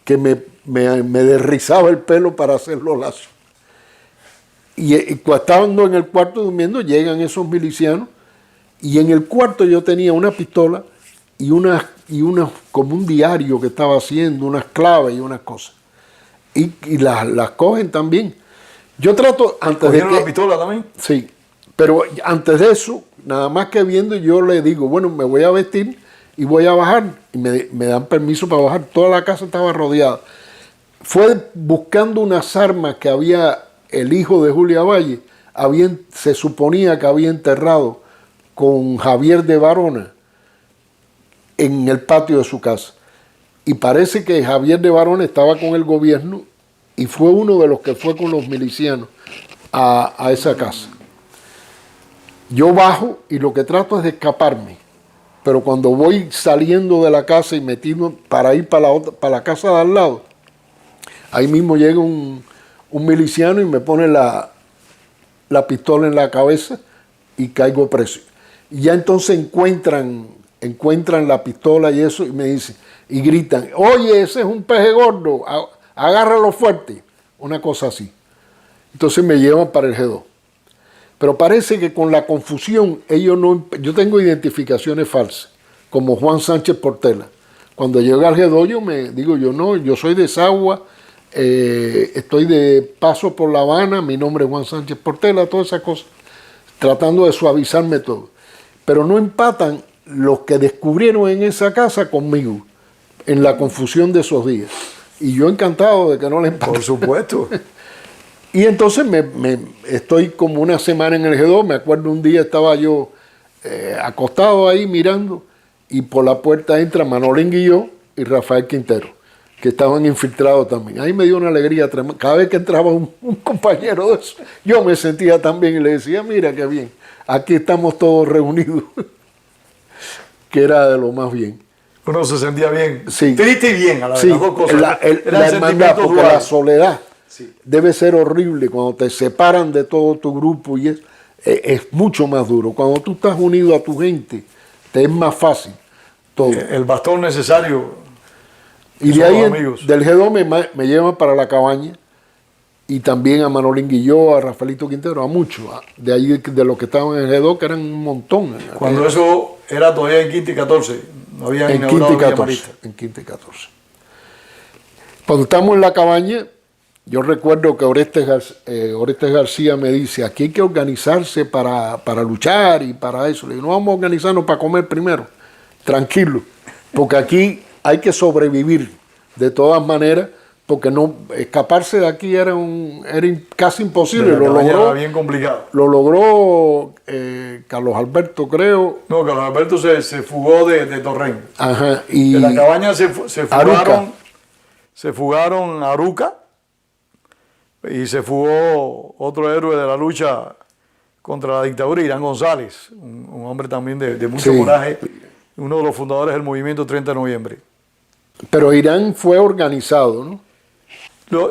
que me derrizaba el pelo para hacer los lazos. Y cuando estaban en el cuarto durmiendo, llegan esos milicianos y en el cuarto yo tenía una pistola y unas como un diario que estaba haciendo, unas claves y unas cosas. Y las cogen también. Yo trato antes de que... la pistola también? Sí, pero antes de eso, nada más que viendo, yo le digo, bueno, me voy a vestir y voy a bajar. Y me dan permiso para bajar. Toda la casa estaba rodeada. Fue buscando unas armas que había el hijo de Julia Valle, se suponía que había enterrado con Javier de Varona en el patio de su casa. Y parece que Javier de Varona estaba con el gobierno y fue uno de los que fue con los milicianos a esa casa. Yo bajo y lo que trato es de escaparme, pero cuando voy saliendo de la casa y metido para ir para la casa de al lado, ahí mismo llega un miliciano y me pone la pistola en la cabeza y caigo preso. Y ya entonces encuentran la pistola y eso, y me dicen, y gritan, oye, ese es un peje gordo, agárralo fuerte. Una cosa así. Entonces me llevan para el G2. Pero parece que con la confusión, yo tengo identificaciones falsas, como Juan Sánchez Portela. Cuando llegué al G2, yo soy de Sagua, estoy de paso por La Habana, mi nombre es Juan Sánchez Portela, todas esas cosas, tratando de suavizarme todo. Pero no empatan los que descubrieron en esa casa conmigo, en la confusión de esos días. Y yo encantado de que no le empaten. Por supuesto. Y entonces estoy como una semana en el G2, me acuerdo un día estaba yo acostado ahí mirando y por la puerta entra Manolín Guilló y Rafael Quintero, que estaban infiltrados también. Ahí me dio una alegría tremenda. Cada vez que entraba un compañero de eso, yo me sentía tan bien y le decía, mira qué bien, aquí estamos todos reunidos, que era de lo más bien. Uno se sentía bien, sí. Triste y bien a la vez, sí. las dos cosas. La hermandad, porque la soledad debe ser horrible cuando te separan de todo tu grupo y es mucho más duro. Cuando tú estás unido a tu gente, te es más fácil todo. El bastón necesario. Y de ahí, del G2 me llevan para la cabaña y también a Manolín Guilló, a Rafaelito Quintero, a muchos. De ahí, de los que estaban en el G2, que eran un montón. Cuando eso era todavía en Quinta y 14, no habían inaugurado Villa Marista. En Quinta y 14. Cuando estamos en la cabaña, yo recuerdo que Orestes García me dice, aquí hay que organizarse para luchar y para eso. Le digo, no vamos a organizarnos para comer primero, tranquilo, porque aquí hay que sobrevivir de todas maneras, porque no escaparse de aquí era casi imposible. Lo logró, era bien complicado. Lo logró Carlos Alberto, creo. No, Carlos Alberto se fugó de Torrén. Ajá. Y de la cabaña se fugaron a Aruca. Y se fugó otro héroe de la lucha contra la dictadura, Irán González, un hombre también de mucho coraje, uno de los fundadores del movimiento 30 de noviembre. Pero Irán fue organizado, ¿no?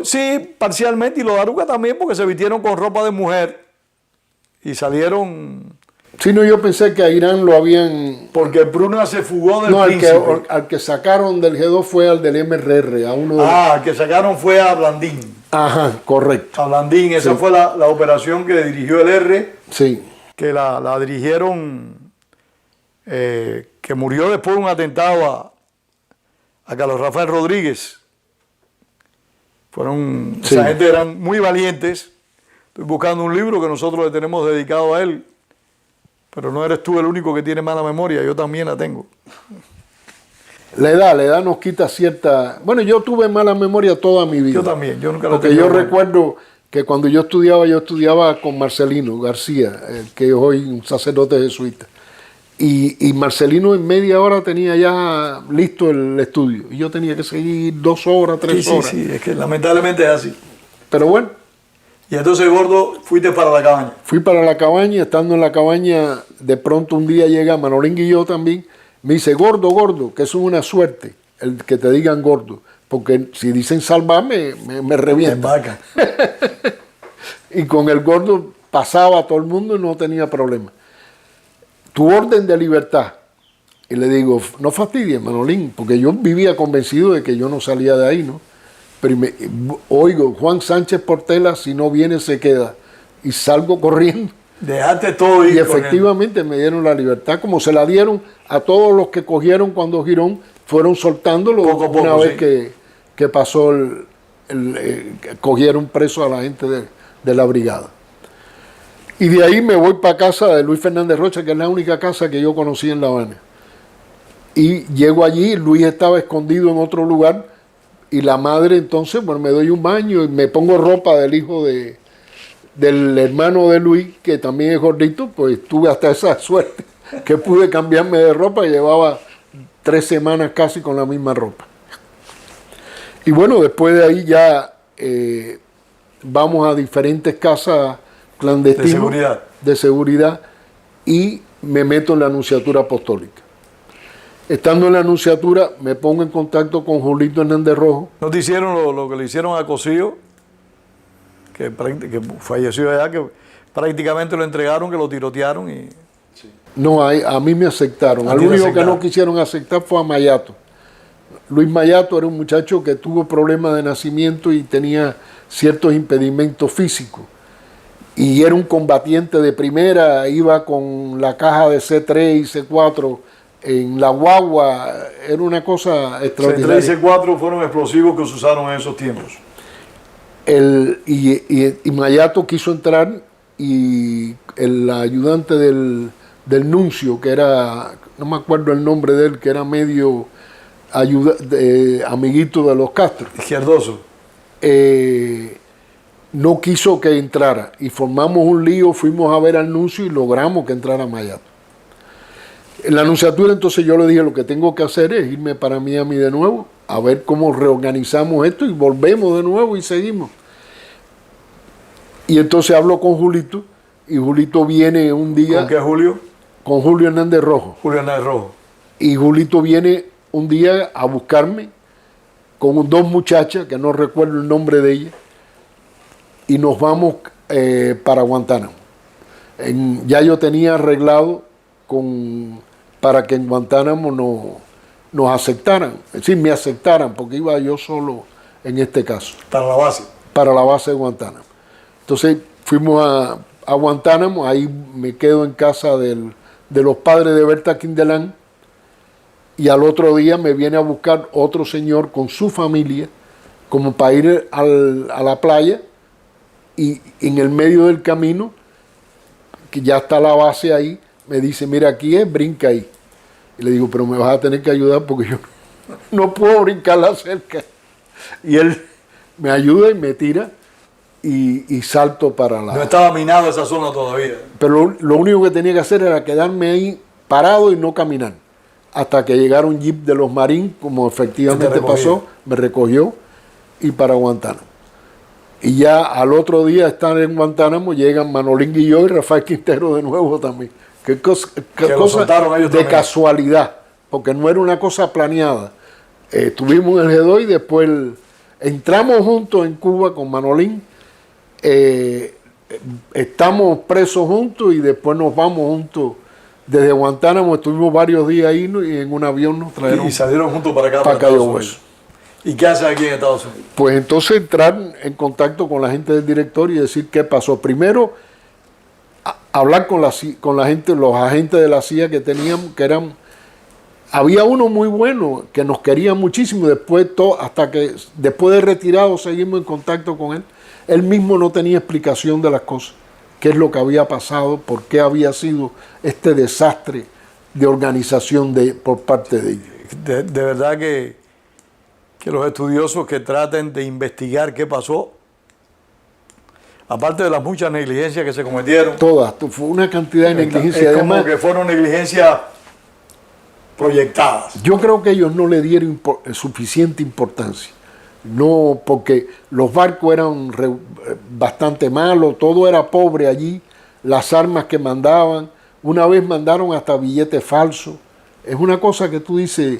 Sí, parcialmente, y los de Aruca también, porque se vistieron con ropa de mujer y salieron... Sí, no, yo pensé que a Irán lo habían... Porque Pruna se fugó del Príncipe. Al que sacaron del G2 fue al del MRR, a uno de... al que sacaron fue a Blandín. Ajá, correcto. A Blandín, esa fue la operación que dirigió el R, sí. Que la dirigieron, que murió después de un atentado a Carlos Rafael Rodríguez. Esa gente eran muy valientes. Estoy buscando un libro que nosotros le tenemos dedicado a él, pero no eres tú el único que tiene mala memoria, yo también la tengo. La edad nos quita cierta... Bueno, yo tuve mala memoria toda mi vida. Yo también, yo nunca la Porque yo recuerdo que cuando yo estudiaba con Marcelino García, que es hoy un sacerdote jesuita. Y Marcelino en media hora tenía ya listo el estudio. Y yo tenía que seguir 2 horas, 3 horas. Sí, es que lamentablemente es así. Pero bueno. Y entonces, Gordo, fuiste para la cabaña. Fui para la cabaña, estando en la cabaña, de pronto un día llega Manolín Guilló también. Me dice, gordo, que eso es una suerte, el que te digan gordo, porque si dicen salvarme, me revientan. Y con el gordo pasaba a todo el mundo y no tenía problema. Tu orden de libertad. Y le digo, no fastidies, Manolín, porque yo vivía convencido de que yo no salía de ahí, ¿no? Pero oigo, Juan Sánchez Portela, si no viene se queda. Y salgo corriendo. Dejaste todo ir. Y efectivamente me dieron la libertad, como se la dieron a todos los que cogieron cuando Girón, fueron soltándolo poco a poco, una vez que pasó cogieron preso a la gente de la brigada. Y de ahí me voy para casa de Luis Fernández Rocha, que es la única casa que yo conocí en La Habana. Y llego allí, Luis estaba escondido en otro lugar, y la madre entonces, bueno, me doy un baño y me pongo ropa del hijo del hermano de Luis, que también es gordito, pues tuve hasta esa suerte, que pude cambiarme de ropa y llevaba 3 semanas casi con la misma ropa. Y bueno, después de ahí ya vamos a diferentes casas clandestinas de seguridad y me meto en la Anunciatura Apostólica. Estando en la Anunciatura, me pongo en contacto con Julito Hernández Rojo. ¿No te hicieron lo que le hicieron a Cosío? Que falleció allá, que prácticamente lo entregaron, que lo tirotearon. No, a mí me aceptaron. ¿A Al ti te único que aceptaron? no quisieron aceptar fue a Mayato. Luis Mayato era un muchacho que tuvo problemas de nacimiento y tenía ciertos impedimentos físicos. Y era un combatiente de primera, iba con la caja de C3 y C4 en la guagua, era una cosa extraordinaria. C3 y C4 fueron explosivos que se usaron en esos tiempos. Y Mayato quiso entrar y el ayudante del nuncio, que era, no me acuerdo el nombre de él, que era medio amiguito de los Castro, Izquierdoso. no quiso que entrara y formamos un lío, fuimos a ver al nuncio y logramos que entrara Mayato. En la anunciatura entonces yo le dije, lo que tengo que hacer es irme para Miami de nuevo, a ver cómo reorganizamos esto y volvemos de nuevo y seguimos. Y entonces hablo con Julito y Julito viene un día... ¿Con qué, Julio? Con Julio Hernández Rojo. Julio Hernández Rojo. Y Julito viene un día a buscarme con dos muchachas, que no recuerdo el nombre de ellas, y nos vamos para Guantánamo. Ya yo tenía arreglado para que en Guantánamo nos aceptaran, es decir, me aceptaran, porque iba yo solo en este caso. Para la base. Para la base de Guantánamo. Entonces fuimos a Guantánamo, ahí me quedo en casa de los padres de Berta Quindelán, y al otro día me viene a buscar otro señor con su familia, como para ir a la playa, y en el medio del camino, que ya está la base ahí, me dice, mira, aquí es, brinca ahí. Y le digo, pero me vas a tener que ayudar porque yo no puedo brincar la cerca. Y él me ayuda y me tira y salto para la... No estaba minado esa zona todavía. Pero lo único que tenía que hacer era quedarme ahí parado y no caminar. Hasta que llegara un jeep de los Marines, como efectivamente pasó, me recogió y para Guantánamo. Y ya al otro día estar en Guantánamo, llegan Manolín Guilló y Rafael Quintero de nuevo también. Qué cosa de casualidad, porque no era una cosa planeada. Estuvimos en el G2 y después entramos juntos en Cuba con Manolín, estamos presos juntos y después nos vamos juntos. Desde Guantánamo estuvimos varios días ahí y en un avión nos trajeron. Y salieron juntos para acá, para Cayo Hueso. ¿Y qué hace aquí en Estados Unidos? Pues entonces entrar en contacto con la gente del directorio y decir qué pasó. Primero, hablar con la gente, los agentes de la CIA que teníamos, había uno muy bueno que nos quería muchísimo, después de retirado seguimos en contacto con él. Él mismo no tenía explicación de las cosas, qué es lo que había pasado, por qué había sido este desastre de organización por parte de ellos. De verdad que los estudiosos que traten de investigar qué pasó, aparte de las muchas negligencias que se cometieron. Todas, fue una cantidad de negligencia. Es como que fueron negligencias proyectadas. Yo creo que ellos no le dieron suficiente importancia. No, porque los barcos eran bastante malos, todo era pobre allí, las armas que mandaban, una vez mandaron hasta billetes falsos. Es una cosa que tú dices,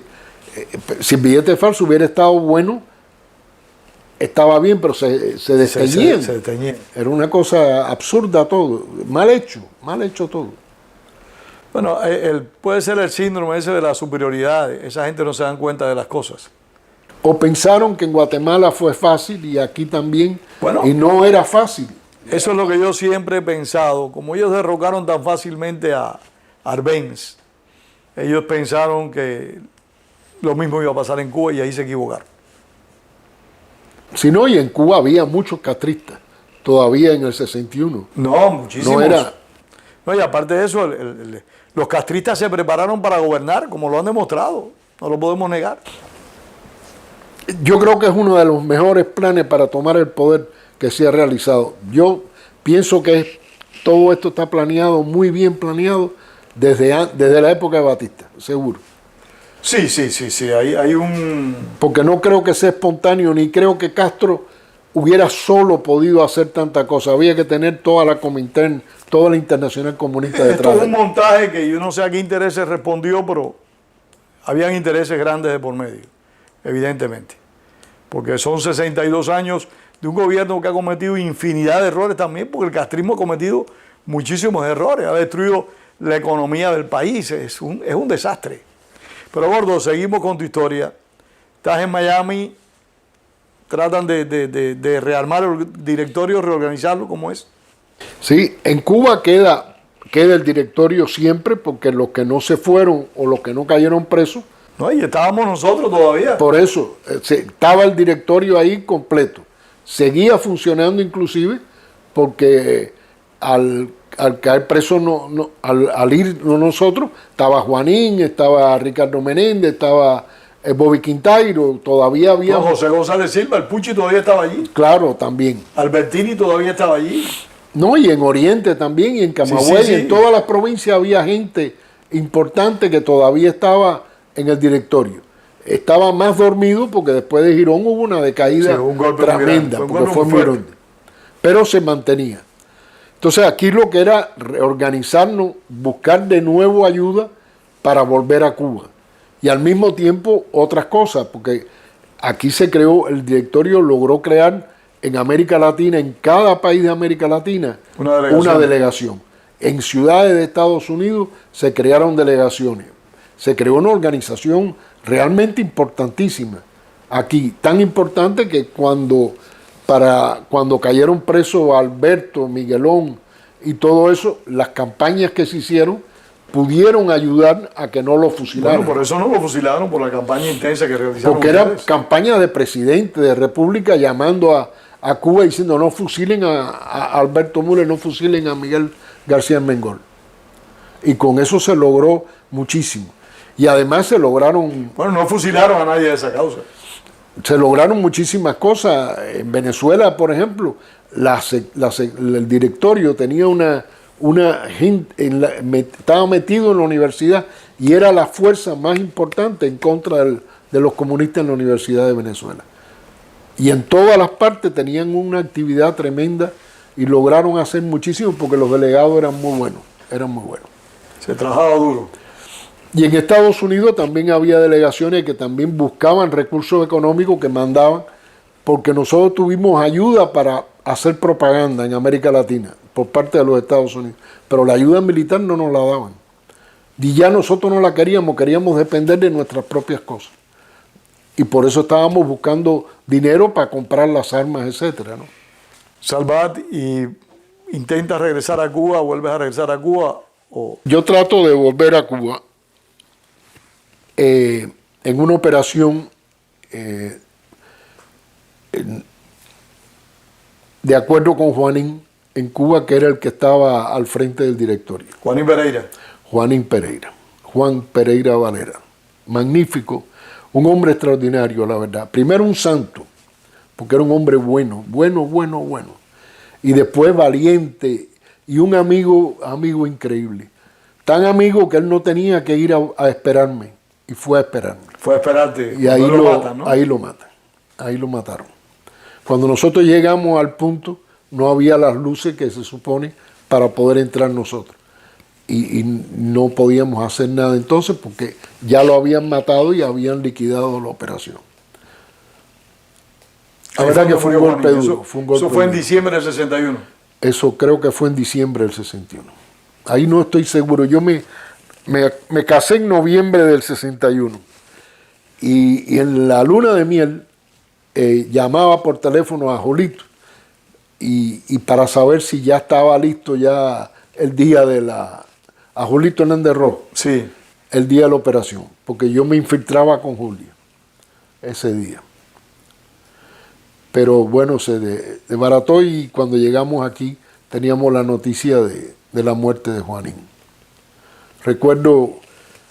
si el billete falso hubiera estado bueno, estaba bien, pero se desteñían. Se desteñían. Era una cosa absurda todo, mal hecho todo. Bueno, puede ser el síndrome ese de la superioridad, esa gente no se dan cuenta de las cosas. O pensaron que en Guatemala fue fácil y aquí también, bueno, y no era fácil. Eso es lo que yo siempre he pensado. Como ellos derrocaron tan fácilmente a Arbenz, ellos pensaron que lo mismo iba a pasar en Cuba y ahí se equivocaron. Si no, y en Cuba había muchos castristas, todavía en el 61. No, muchísimos. No era... No, y aparte de eso, los castristas se prepararon para gobernar, como lo han demostrado. No lo podemos negar. Yo creo que es uno de los mejores planes para tomar el poder que se ha realizado. Yo pienso que todo esto está planeado, muy bien planeado, desde la época de Batista, seguro. Sí. Hay un... Porque no creo que sea espontáneo, ni creo que Castro hubiera solo podido hacer tanta cosa. Había que tener toda la Comintern, toda la Internacional Comunista detrás. Esto es un montaje que yo no sé a qué intereses respondió, pero habían intereses grandes de por medio, evidentemente. Porque son 62 años de un gobierno que ha cometido infinidad de errores también, porque el castrismo ha cometido muchísimos errores. Ha destruido la economía del país. Es un desastre. Pero Gordo, seguimos con tu historia. Estás en Miami, tratan de rearmar el directorio, reorganizarlo, ¿cómo es? Sí, en Cuba queda el directorio siempre, porque los que no se fueron o los que no cayeron presos. No, y estábamos nosotros todavía. Por eso, estaba el directorio ahí completo. Seguía funcionando inclusive, porque al caer preso, al ir nosotros, estaba Juanín, estaba Ricardo Menéndez, estaba Bobby Quintairo, todavía había... No, José González Silva, el Puchi todavía estaba allí. Claro, también. Albertini todavía estaba allí. No, y en Oriente también, y en Camagüey, Sí. en todas las provincias había gente importante que todavía estaba en el directorio. Estaba más dormido porque después de Girón hubo una decaída un golpe tremenda, muy grande, porque fue muy grande. Pero se mantenía. Entonces aquí lo que era reorganizarnos, buscar de nuevo ayuda para volver a Cuba. Y al mismo tiempo otras cosas, porque aquí se creó, el directorio logró crear en América Latina, en cada país de América Latina, una delegación. En ciudades de Estados Unidos se crearon delegaciones. Se creó una organización realmente importantísima. Aquí, tan importante que cuando cayeron presos Alberto, Miguelón y todo eso, las campañas que se hicieron pudieron ayudar a que no lo fusilaran. Bueno, por eso no lo fusilaron, por la campaña intensa que realizaron. Porque era campaña de presidente, de república, llamando a Cuba diciendo no fusilen a Alberto Müller, no fusilen a Miguel García Mengol. Y con eso se logró muchísimo. Y además se lograron... Bueno, no fusilaron a nadie de esa causa. Se lograron muchísimas cosas. En Venezuela, por ejemplo, el directorio tenía una gente, estaba metido en la universidad y era la fuerza más importante en contra de los comunistas en la Universidad de Venezuela. Y en todas las partes tenían una actividad tremenda y lograron hacer muchísimo porque los delegados eran muy buenos, Se trabajaba duro. Y en Estados Unidos también había delegaciones que también buscaban recursos económicos que mandaban, porque nosotros tuvimos ayuda para hacer propaganda en América Latina por parte de los Estados Unidos, pero la ayuda militar no nos la daban. Y ya nosotros no la queríamos depender de nuestras propias cosas. Y por eso estábamos buscando dinero para comprar las armas, etcétera, ¿no? Salvat, ¿y intentas regresar a Cuba, vuelves a regresar a Cuba? O... Yo trato de volver a Cuba en una operación de acuerdo con Juanín en Cuba, que era el que estaba al frente del directorio. Juanín Pereira. Juan Pereira Valera. Magnífico, un hombre extraordinario, la verdad. Primero un santo, porque era un hombre bueno. Y después valiente y un amigo increíble. Tan amigo que él no tenía que ir a esperarme. Y fue a esperarme. Fue a esperarte. Y ahí lo matan, ¿no? Ahí lo mataron. Cuando nosotros llegamos al punto, no había las luces que se supone para poder entrar nosotros. Y no podíamos hacer nada entonces porque ya lo habían matado y habían liquidado la operación. La verdad que fue un golpe duro. Eso fue en diciembre del 61. Eso creo que fue en diciembre del 61. Ahí no estoy seguro. Yo me casé en noviembre del 61 y en la luna de miel llamaba por teléfono a Julito y para saber si ya estaba listo ya el día a Julito Hernández Rojo, sí, el día de la operación, porque yo me infiltraba con Julio ese día. Pero bueno, se desbarató y cuando llegamos aquí teníamos la noticia de la muerte de Juanín. Recuerdo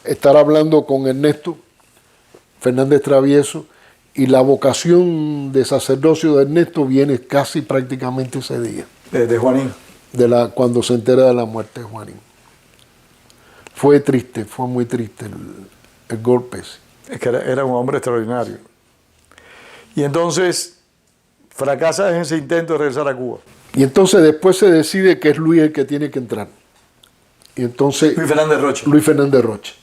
estar hablando con Ernesto Fernández Travieso y la vocación de sacerdocio de Ernesto viene casi prácticamente ese día. De Juanín. Cuando se entera de la muerte de Juanín. Fue triste, fue muy triste el golpe ese. Es que era un hombre extraordinario. Y entonces fracasa en ese intento de regresar a Cuba. Y entonces después se decide que es Luis el que tiene que entrar. Y entonces, Luis Fernández Roche.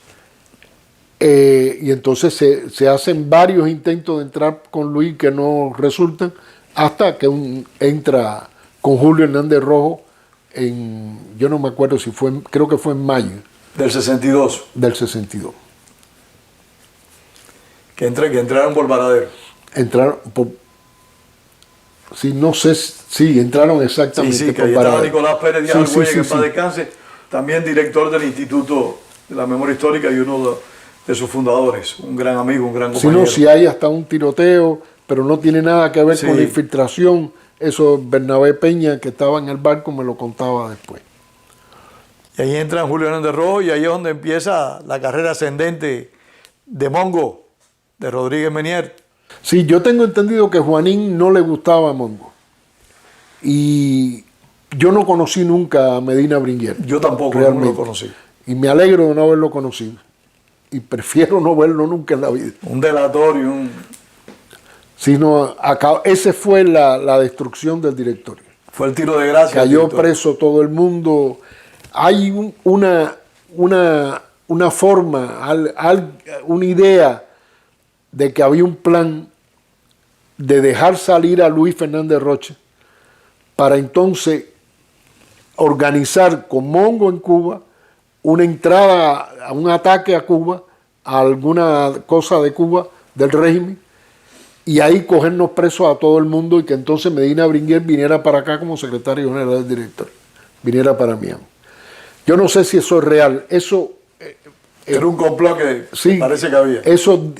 Y entonces se hacen varios intentos de entrar con Luis que no resultan, hasta que entra con Julio Hernández Rojo yo no me acuerdo si fue, creo que fue en mayo. Del 62. Del 62. Que entraron por Varadero. Entraron por... Sí, no sé, sí, entraron exactamente. Sí, que ahí estaba Nicolás Pérez Díaz Argüelles, que en paz sí. descanse, también director del Instituto de la Memoria Histórica y uno de sus fundadores, un gran amigo, un gran compañero. Si hay hasta un tiroteo, pero no tiene nada que ver con la infiltración. Eso Bernabé Peña, que estaba en el barco, me lo contaba después. Y ahí entra Julio Hernández Rojo y ahí es donde empieza la carrera ascendente de Mongo, de Rodríguez Menier. Sí, yo tengo entendido que Juanín no le gustaba a Mongo. Y yo no conocí nunca a Medina Bringuer. Yo tampoco, realmente. No lo conocí. Y me alegro de no haberlo conocido. Y prefiero no verlo nunca en la vida. Un delator y un... Sino, ese fue la destrucción del directorio. Fue el tiro de gracia. Cayó preso todo el mundo. Hay una forma, una idea de que había un plan de dejar salir a Luis Fernández Rocha para entonces organizar con Mongo en Cuba una entrada, a un ataque a Cuba, a alguna cosa de Cuba, del régimen, y ahí cogernos presos a todo el mundo y que entonces Medina Bringuer viniera para acá como secretario general del director, viniera para Miami. Yo no sé si eso es real. Eso era un complot que sí, parece que había. Eso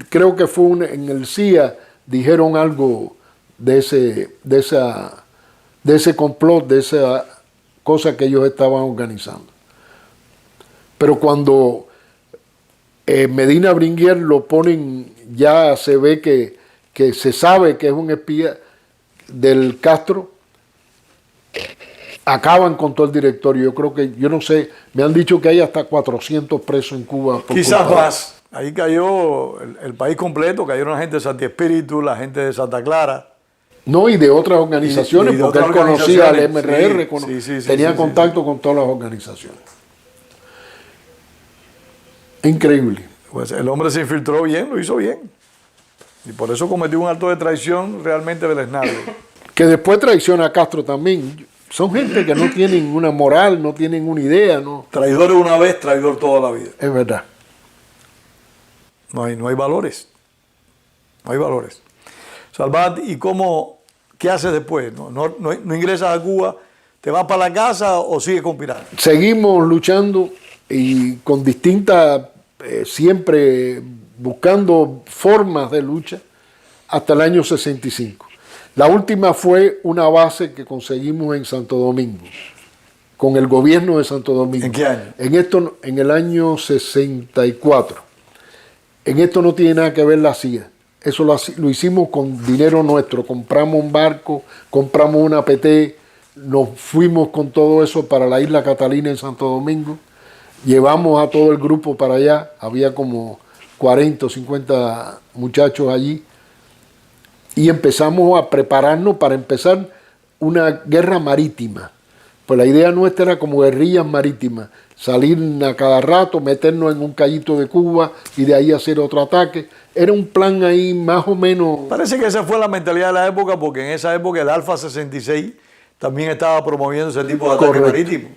creo que fue en el CIA dijeron algo de ese complot, de esa cosa que ellos estaban organizando. Pero cuando Medina Bringuer lo ponen, ya se ve que se sabe que es un espía del Castro, acaban con todo el directorio. Yo creo que, yo no sé, me han dicho que hay hasta 400 presos en Cuba. Quizás más. Ahí cayó el país completo, cayeron la gente de Santi Espíritu, la gente de Santa Clara. No, y de otras organizaciones, porque él conocía al MRR, tenía contacto con todas las organizaciones. Increíble. Pues el hombre se infiltró bien, lo hizo bien. Y por eso cometió un acto de traición realmente deleznable. Que después traiciona a Castro también. Son gente que no tienen una moral, no tienen una idea, ¿no? Traidor una vez, traidor toda la vida. Es verdad. No hay valores. No hay valores. Salvat, ¿y qué haces después? ¿No ingresas a Cuba? ¿Te vas para la casa o sigues conspirando? Seguimos luchando y con distintas, siempre buscando formas de lucha hasta el año 65. La última fue una base que conseguimos en Santo Domingo, con el gobierno de Santo Domingo. ¿En qué año? En el año 64. En esto no tiene nada que ver la CIA. Eso lo hicimos con dinero nuestro. Compramos un barco, compramos una PT, nos fuimos con todo eso para la isla Catalina en Santo Domingo. Llevamos a todo el grupo para allá. Había como 40 o 50 muchachos allí. Y empezamos a prepararnos para empezar una guerra marítima. Pues la idea nuestra era como guerrillas marítimas, salir a cada rato, meternos en un cayito de Cuba y de ahí hacer otro ataque. Era un plan ahí más o menos... Parece que esa fue la mentalidad de la época, porque en esa época el Alfa 66 también estaba promoviendo ese tipo de ataque marítimo.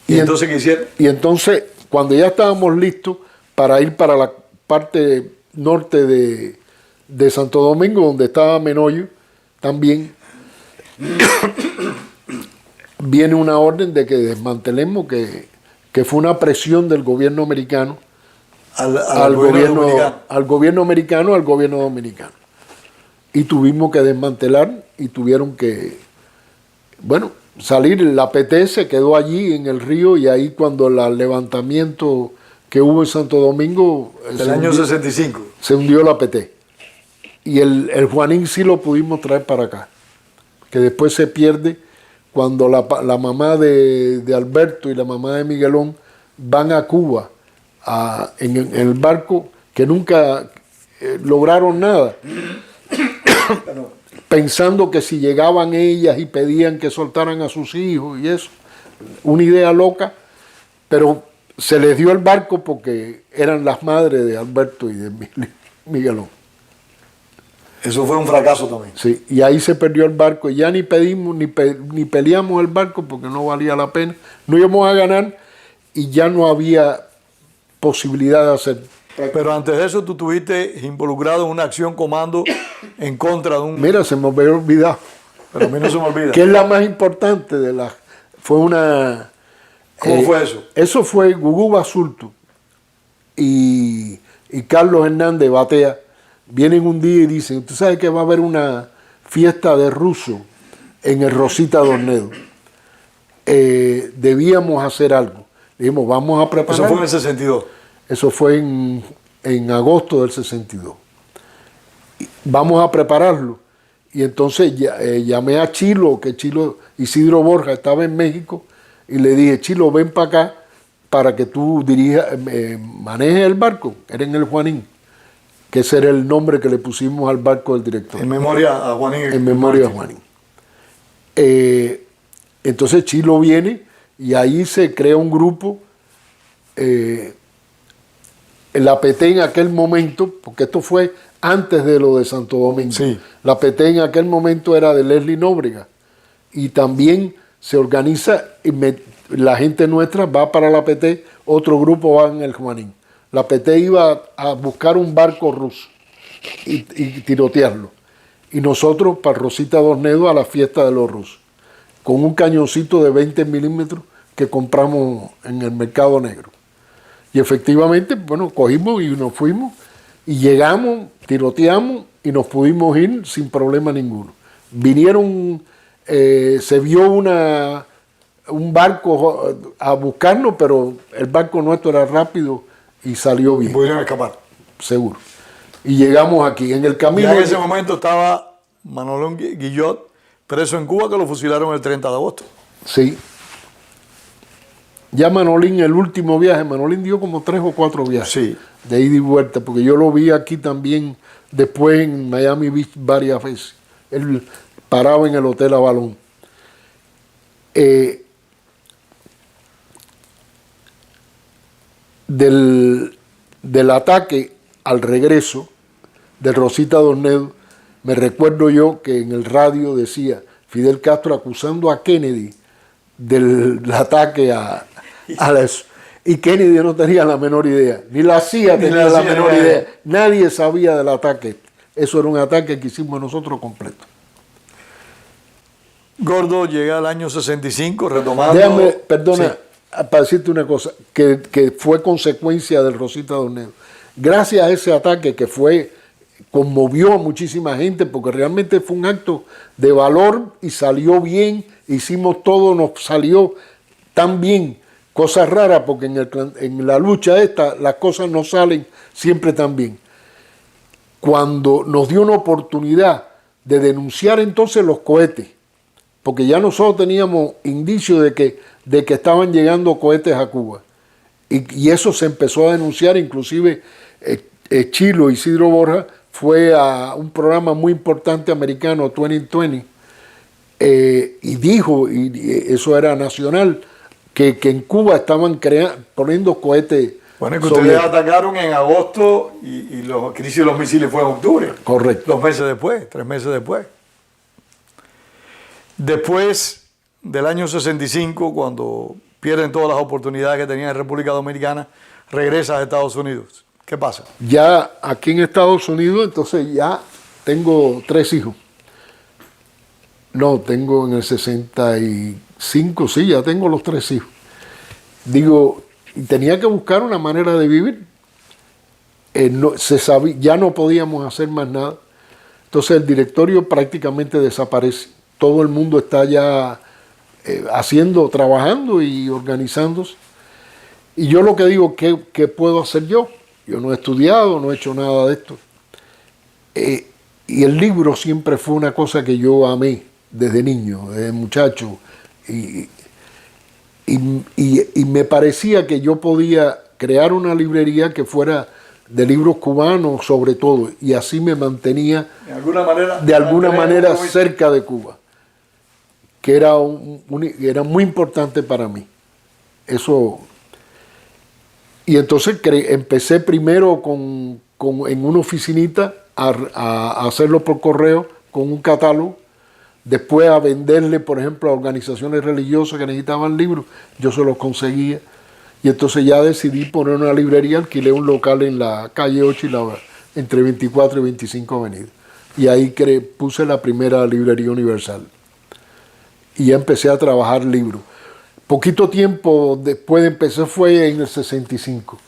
¿Y entonces qué hicieron? Y entonces, cuando ya estábamos listos para ir para la parte norte de Santo Domingo, donde estaba Menoyo, también viene una orden de que desmantelemos, que fue una presión del gobierno americano al gobierno americano, al gobierno dominicano. Y tuvimos que desmantelar y tuvieron que, bueno, salir. La PT se quedó allí en el río y ahí cuando el levantamiento que hubo en Santo Domingo... Del año 65. Se hundió la PT. Y el Juanín sí lo pudimos traer para acá, que después se pierde cuando la mamá de Alberto y la mamá de Miguelón van a Cuba en el barco, que nunca lograron nada, pensando que si llegaban ellas y pedían que soltaran a sus hijos y eso, una idea loca, pero se les dio el barco porque eran las madres de Alberto y de Miguelón. Eso fue un fracaso también. Sí, y ahí se perdió el barco. Y ya ni pedimos, ni peleamos el barco porque no valía la pena. No íbamos a ganar y ya no había posibilidad de hacer. Pero antes de eso tú estuviste involucrado en una acción comando en contra de un... Mira, se me había olvidado. Pero a mí no se me olvida. Que es la más importante de las... Fue una... ¿Cómo fue eso? Eso fue Gugú Basulto y Carlos Hernández Batea. Vienen un día y dicen, ¿tú sabes que va a haber una fiesta de ruso en el Rosita Dornedo? Debíamos hacer algo. Dijimos, vamos a preparar. Eso fue en el 62. Eso fue en agosto del 62. Vamos a prepararlo. Y entonces llamé a Chilo, que Isidro Borja estaba en México, y le dije, Chilo, ven para acá para que tú manejes el barco. Era en el Juanín, que ese era el nombre que le pusimos al barco del director. En memoria a Juanín. En memoria a Juanín. Entonces Chilo viene y ahí se crea un grupo. La PT en aquel momento, porque esto fue antes de lo de Santo Domingo, Sí. La PT en aquel momento era de Leslie Nóbrega y también se organiza, la gente nuestra va para la PT, otro grupo va en el Juanín. La PT iba a buscar un barco ruso y tirotearlo. Y nosotros para Rosita Dornedo a la fiesta de los rusos, con un cañoncito de 20 milímetros que compramos en el mercado negro. Y efectivamente, bueno, cogimos y nos fuimos y llegamos, tiroteamos y nos pudimos ir sin problema ninguno. Vinieron, se vio un barco a buscarnos, pero el barco nuestro era rápido y salió bien. Y pudieron escapar. Seguro. Y llegamos aquí. En el camino... Ya en ese momento estaba Manolón Guillot preso en Cuba, que lo fusilaron el 30 de agosto. Sí. Ya Manolín, el último viaje, Manolín dio como 3 o 4 viajes. Sí. De ida y vuelta, porque yo lo vi aquí también, después en Miami Beach varias veces. Él paraba en el Hotel Avalon. Del ataque al regreso de Rosita Dornedo, me recuerdo yo que en el radio decía Fidel Castro acusando a Kennedy del ataque a eso. Y Kennedy no tenía la menor idea, ni la CIA tenía la menor idea. Nadie sabía del ataque. Eso era un ataque que hicimos nosotros completo. Gordo llega al año 65, retomando... Déjame, perdona, Sí. para decirte una cosa, que fue consecuencia del Rosita Dornedo. Gracias a ese ataque que conmovió a muchísima gente, porque realmente fue un acto de valor y salió bien, hicimos todo, nos salió tan bien. Cosa rara, porque en la lucha esta las cosas no salen siempre tan bien. Cuando nos dio una oportunidad de denunciar entonces los cohetes, porque ya nosotros teníamos indicios de que estaban llegando cohetes a Cuba, y eso se empezó a denunciar, inclusive Chilo, Isidro Borja, fue a un programa muy importante americano, 2020, y dijo, y eso era nacional, que en Cuba estaban poniendo cohetes. Bueno, es que ustedes atacaron en agosto y la crisis de los misiles fue en octubre. Correcto. 2 meses después, 3 meses después. Después del año 65, cuando pierden todas las oportunidades que tenían en República Dominicana, regresa a Estados Unidos. ¿Qué pasa? Ya aquí en Estados Unidos, entonces ya tengo 3 hijos. No, tengo en el 65, sí, ya tengo los 3 hijos. Digo, tenía que buscar una manera de vivir. Ya no podíamos hacer más nada. Entonces el directorio prácticamente desaparece. Todo el mundo está ya trabajando y organizándose. Y yo lo que digo, ¿qué puedo hacer yo? Yo no he estudiado, no he hecho nada de esto. Y el libro siempre fue una cosa que yo amé desde niño, desde muchacho. Y me parecía que yo podía crear una librería que fuera de libros cubanos sobre todo, y así me mantenía de alguna manera cerca de Cuba, que era muy importante para mí. Eso. Y entonces empecé primero en una oficinita a hacerlo por correo con un catálogo, después a venderle, por ejemplo, a organizaciones religiosas que necesitaban libros, yo se los conseguía. Y entonces ya decidí poner una librería, alquilé un local en la calle 8 y entre 24 y 25 Avenida. Y ahí puse la primera librería universal. Y ya empecé a trabajar libros. Poquito tiempo después de empezar fue en el 65.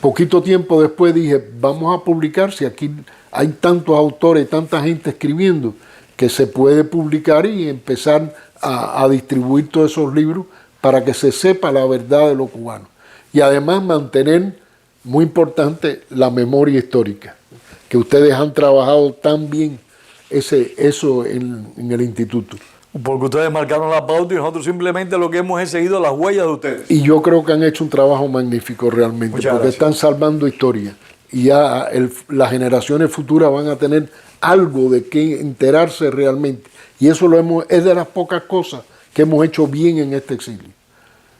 Poquito tiempo después dije, vamos a publicar, si aquí hay tantos autores, tanta gente escribiendo, que se puede publicar y empezar a distribuir todos esos libros para que se sepa la verdad de los cubanos. Y además mantener, muy importante, la memoria histórica, que ustedes han trabajado tan bien eso en el instituto. Porque ustedes marcaron la pauta y nosotros simplemente lo que hemos es seguido las huellas de ustedes. Y yo creo que han hecho un trabajo magnífico realmente, Muchas porque gracias. están salvando historia. Y ya las generaciones futuras van a tener algo de qué enterarse realmente. Y eso es de las pocas cosas que hemos hecho bien en este exilio.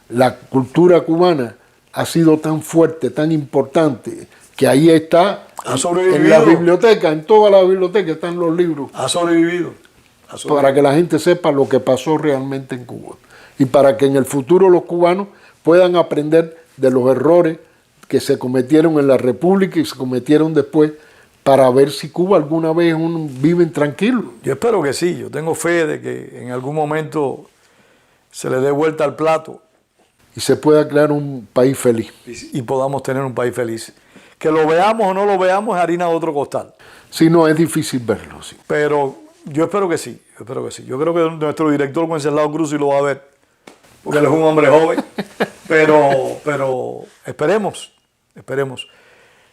La cultura cubana ha sido tan fuerte, tan importante, que ahí está, en la biblioteca, en toda la biblioteca están los libros. Ha sobrevivido. Para que la gente sepa lo que pasó realmente en Cuba. Y para que en el futuro los cubanos puedan aprender de los errores que se cometieron en la República y se cometieron después, para ver si Cuba alguna vez viven tranquilos. Yo espero que sí. Yo tengo fe de que en algún momento se le dé vuelta al plato. Y se pueda crear un país feliz. Y podamos tener un país feliz. Que lo veamos o no lo veamos es harina de otro costal. Sí, no, es difícil verlo, sí. Pero yo espero que sí. Yo creo que nuestro director Wenceslao Cruz sí lo va a ver. Porque él es un hombre joven. Pero esperemos.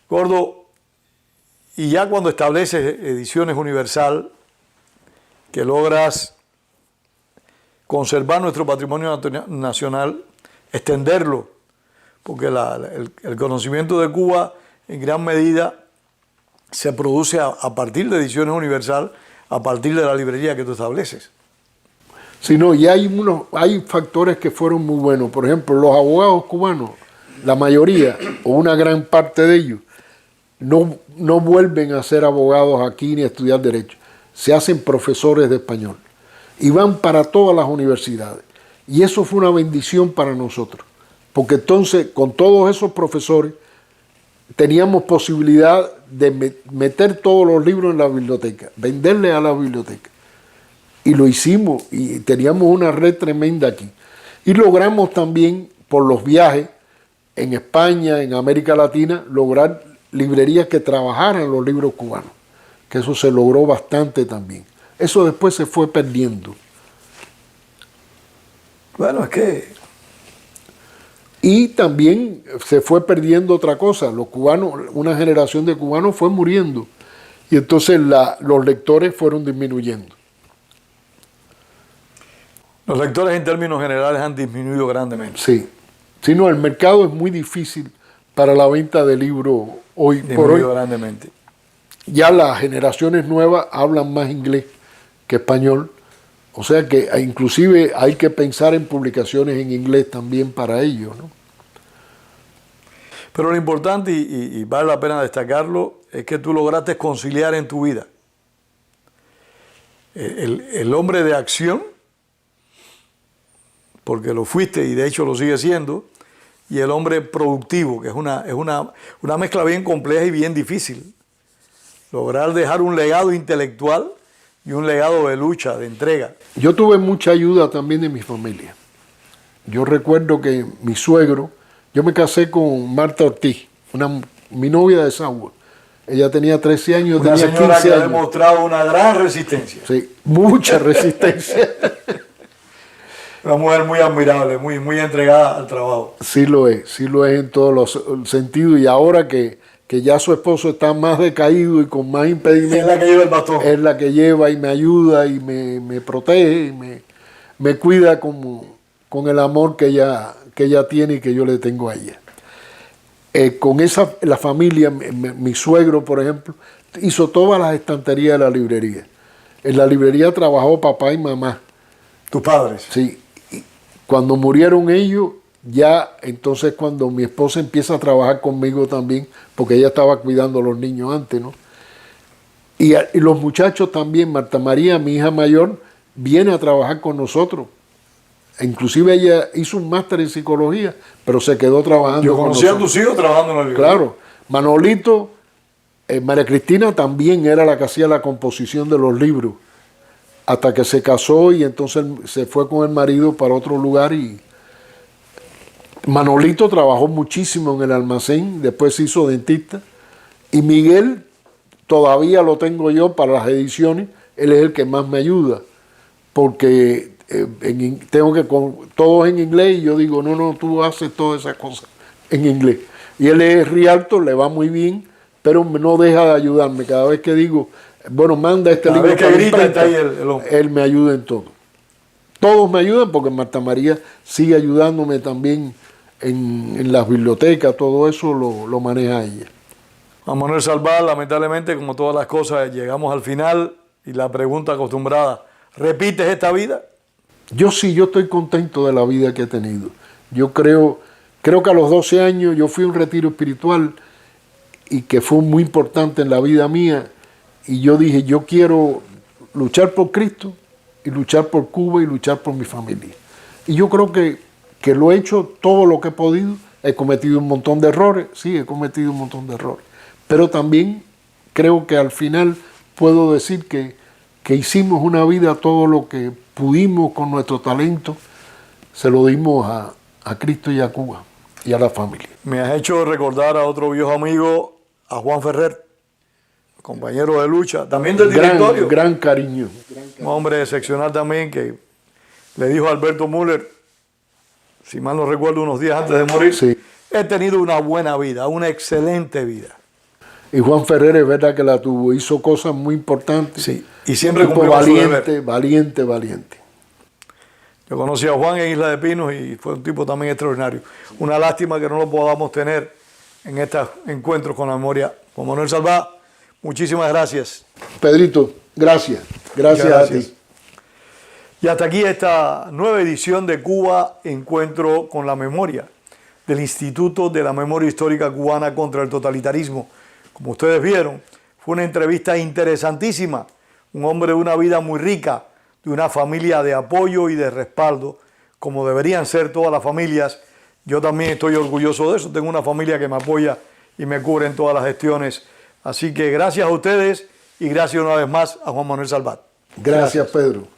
Gordo, y ya cuando estableces Ediciones Universal, que logras conservar nuestro patrimonio nacional, extenderlo, porque el conocimiento de Cuba en gran medida se produce a partir de Ediciones Universal, a partir de la librería que tú estableces. Sí, no, y hay factores que fueron muy buenos. Por ejemplo, los abogados cubanos, la mayoría o una gran parte de ellos, no vuelven a ser abogados aquí ni a estudiar Derecho. Se hacen profesores de español y van para todas las universidades. Y eso fue una bendición para nosotros, porque entonces con todos esos profesores teníamos posibilidad de meter todos los libros en la biblioteca, venderles a la biblioteca. Y lo hicimos y teníamos una red tremenda aquí. Y logramos también, por los viajes en España, en América Latina, lograr librerías que trabajaran los libros cubanos, que eso se logró bastante también. Eso después se fue perdiendo. Bueno, es que... Y también se fue perdiendo otra cosa. Los cubanos, una generación de cubanos fue muriendo. Y entonces los lectores fueron disminuyendo. Los lectores en términos generales han disminuido grandemente. Sí. Si no, el mercado es muy difícil para la venta de libros hoy por hoy. Grandemente. Ya las generaciones nuevas hablan más inglés que español. O sea que inclusive hay que pensar en publicaciones en inglés también para ellos, ¿no? Pero lo importante, y vale la pena destacarlo, es que tú lograste conciliar en tu vida el hombre de acción, porque lo fuiste y de hecho lo sigue siendo, y el hombre productivo, que es una mezcla bien compleja y bien difícil. Lograr dejar un legado intelectual y un legado de lucha, de entrega. Yo tuve mucha ayuda también de mi familia. Yo recuerdo que mi suegro, yo me casé con Marta Ortiz, mi novia de Sagua. Ella tenía 13 años, una tenía señora 15 que años. ha demostrado una gran resistencia. Sí, mucha resistencia. Una mujer muy admirable, muy entregada al trabajo. Sí lo es en todos los sentidos. Y ahora que ya su esposo está más decaído y con más impedimentos. Es la que lleva el bastón. Es la que lleva y me ayuda y me protege y me cuida con el amor que ella tiene y que yo le tengo a ella. La familia, mi suegro, por ejemplo, hizo todas las estanterías de la librería. En la librería trabajó papá y mamá. ¿Tus padres? Sí. Y cuando murieron ellos, ya entonces cuando mi esposa empieza a trabajar conmigo también, porque ella estaba cuidando a los niños antes, ¿no? Y los muchachos también, Marta María, mi hija mayor, viene a trabajar con nosotros. Inclusive ella hizo un máster en psicología, pero se quedó trabajando Yo con conocí a nosotros. tus hijos trabajando en el libro. Claro, Manolito, María Cristina también era la que hacía la composición de los libros, hasta que se casó y entonces se fue con el marido para otro lugar. Y Manolito trabajó muchísimo en el almacén, después se hizo dentista. Y Miguel todavía lo tengo yo para las ediciones, él es el que más me ayuda, porque tengo que todo en inglés y yo digo, no, tú haces todas esas cosas en inglés. Y él es Rialto, le va muy bien, pero no deja de ayudarme. Cada vez que digo, bueno, manda este libro Cada vez que grita está ahí el hombre. él me ayuda en todo. Todos me ayudan porque Marta María sigue ayudándome también en las bibliotecas, todo eso lo maneja ella. Juan Manuel Salvat, lamentablemente, como todas las cosas, llegamos al final y la pregunta acostumbrada, ¿repites esta vida? Yo sí, yo estoy contento de la vida que he tenido. Yo creo que a los 12 años yo fui a un retiro espiritual y que fue muy importante en la vida mía. Y yo dije, yo quiero luchar por Cristo y luchar por Cuba y luchar por mi familia. Y yo creo que lo he hecho todo lo que he podido. He cometido un montón de errores, sí, he cometido un montón de errores. Pero también creo que al final puedo decir que hicimos una vida, todo lo que pudimos con nuestro talento, se lo dimos a Cristo y a Cuba y a la familia. Me has hecho recordar a otro viejo amigo, a Juan Ferrer, compañero de lucha, también del directorio. Gran cariño. Un hombre excepcional también que le dijo a Alberto Müller, si mal no recuerdo, unos días antes de morir, Sí. he tenido una buena vida, una excelente vida. Y Juan Ferrer es verdad que la tuvo, hizo cosas muy importantes. Sí, y siempre Tipo cumplió con su deber. valiente. Yo conocí a Juan en Isla de Pinos y fue un tipo también extraordinario. Una lástima que no lo podamos tener en estos encuentros con la memoria. Juan Manuel Salvat, muchísimas gracias. Pedrito, gracias. Gracias a ti. Y hasta aquí esta nueva edición de Cuba, Encuentro con la Memoria, del Instituto de la Memoria Histórica Cubana contra el Totalitarismo. Como ustedes vieron, fue una entrevista interesantísima. Un hombre de una vida muy rica, de una familia de apoyo y de respaldo, como deberían ser todas las familias. Yo también estoy orgulloso de eso. Tengo una familia que me apoya y me cubre en todas las gestiones. Así que gracias a ustedes y gracias una vez más a Juan Manuel Salvat. Gracias, Pedro.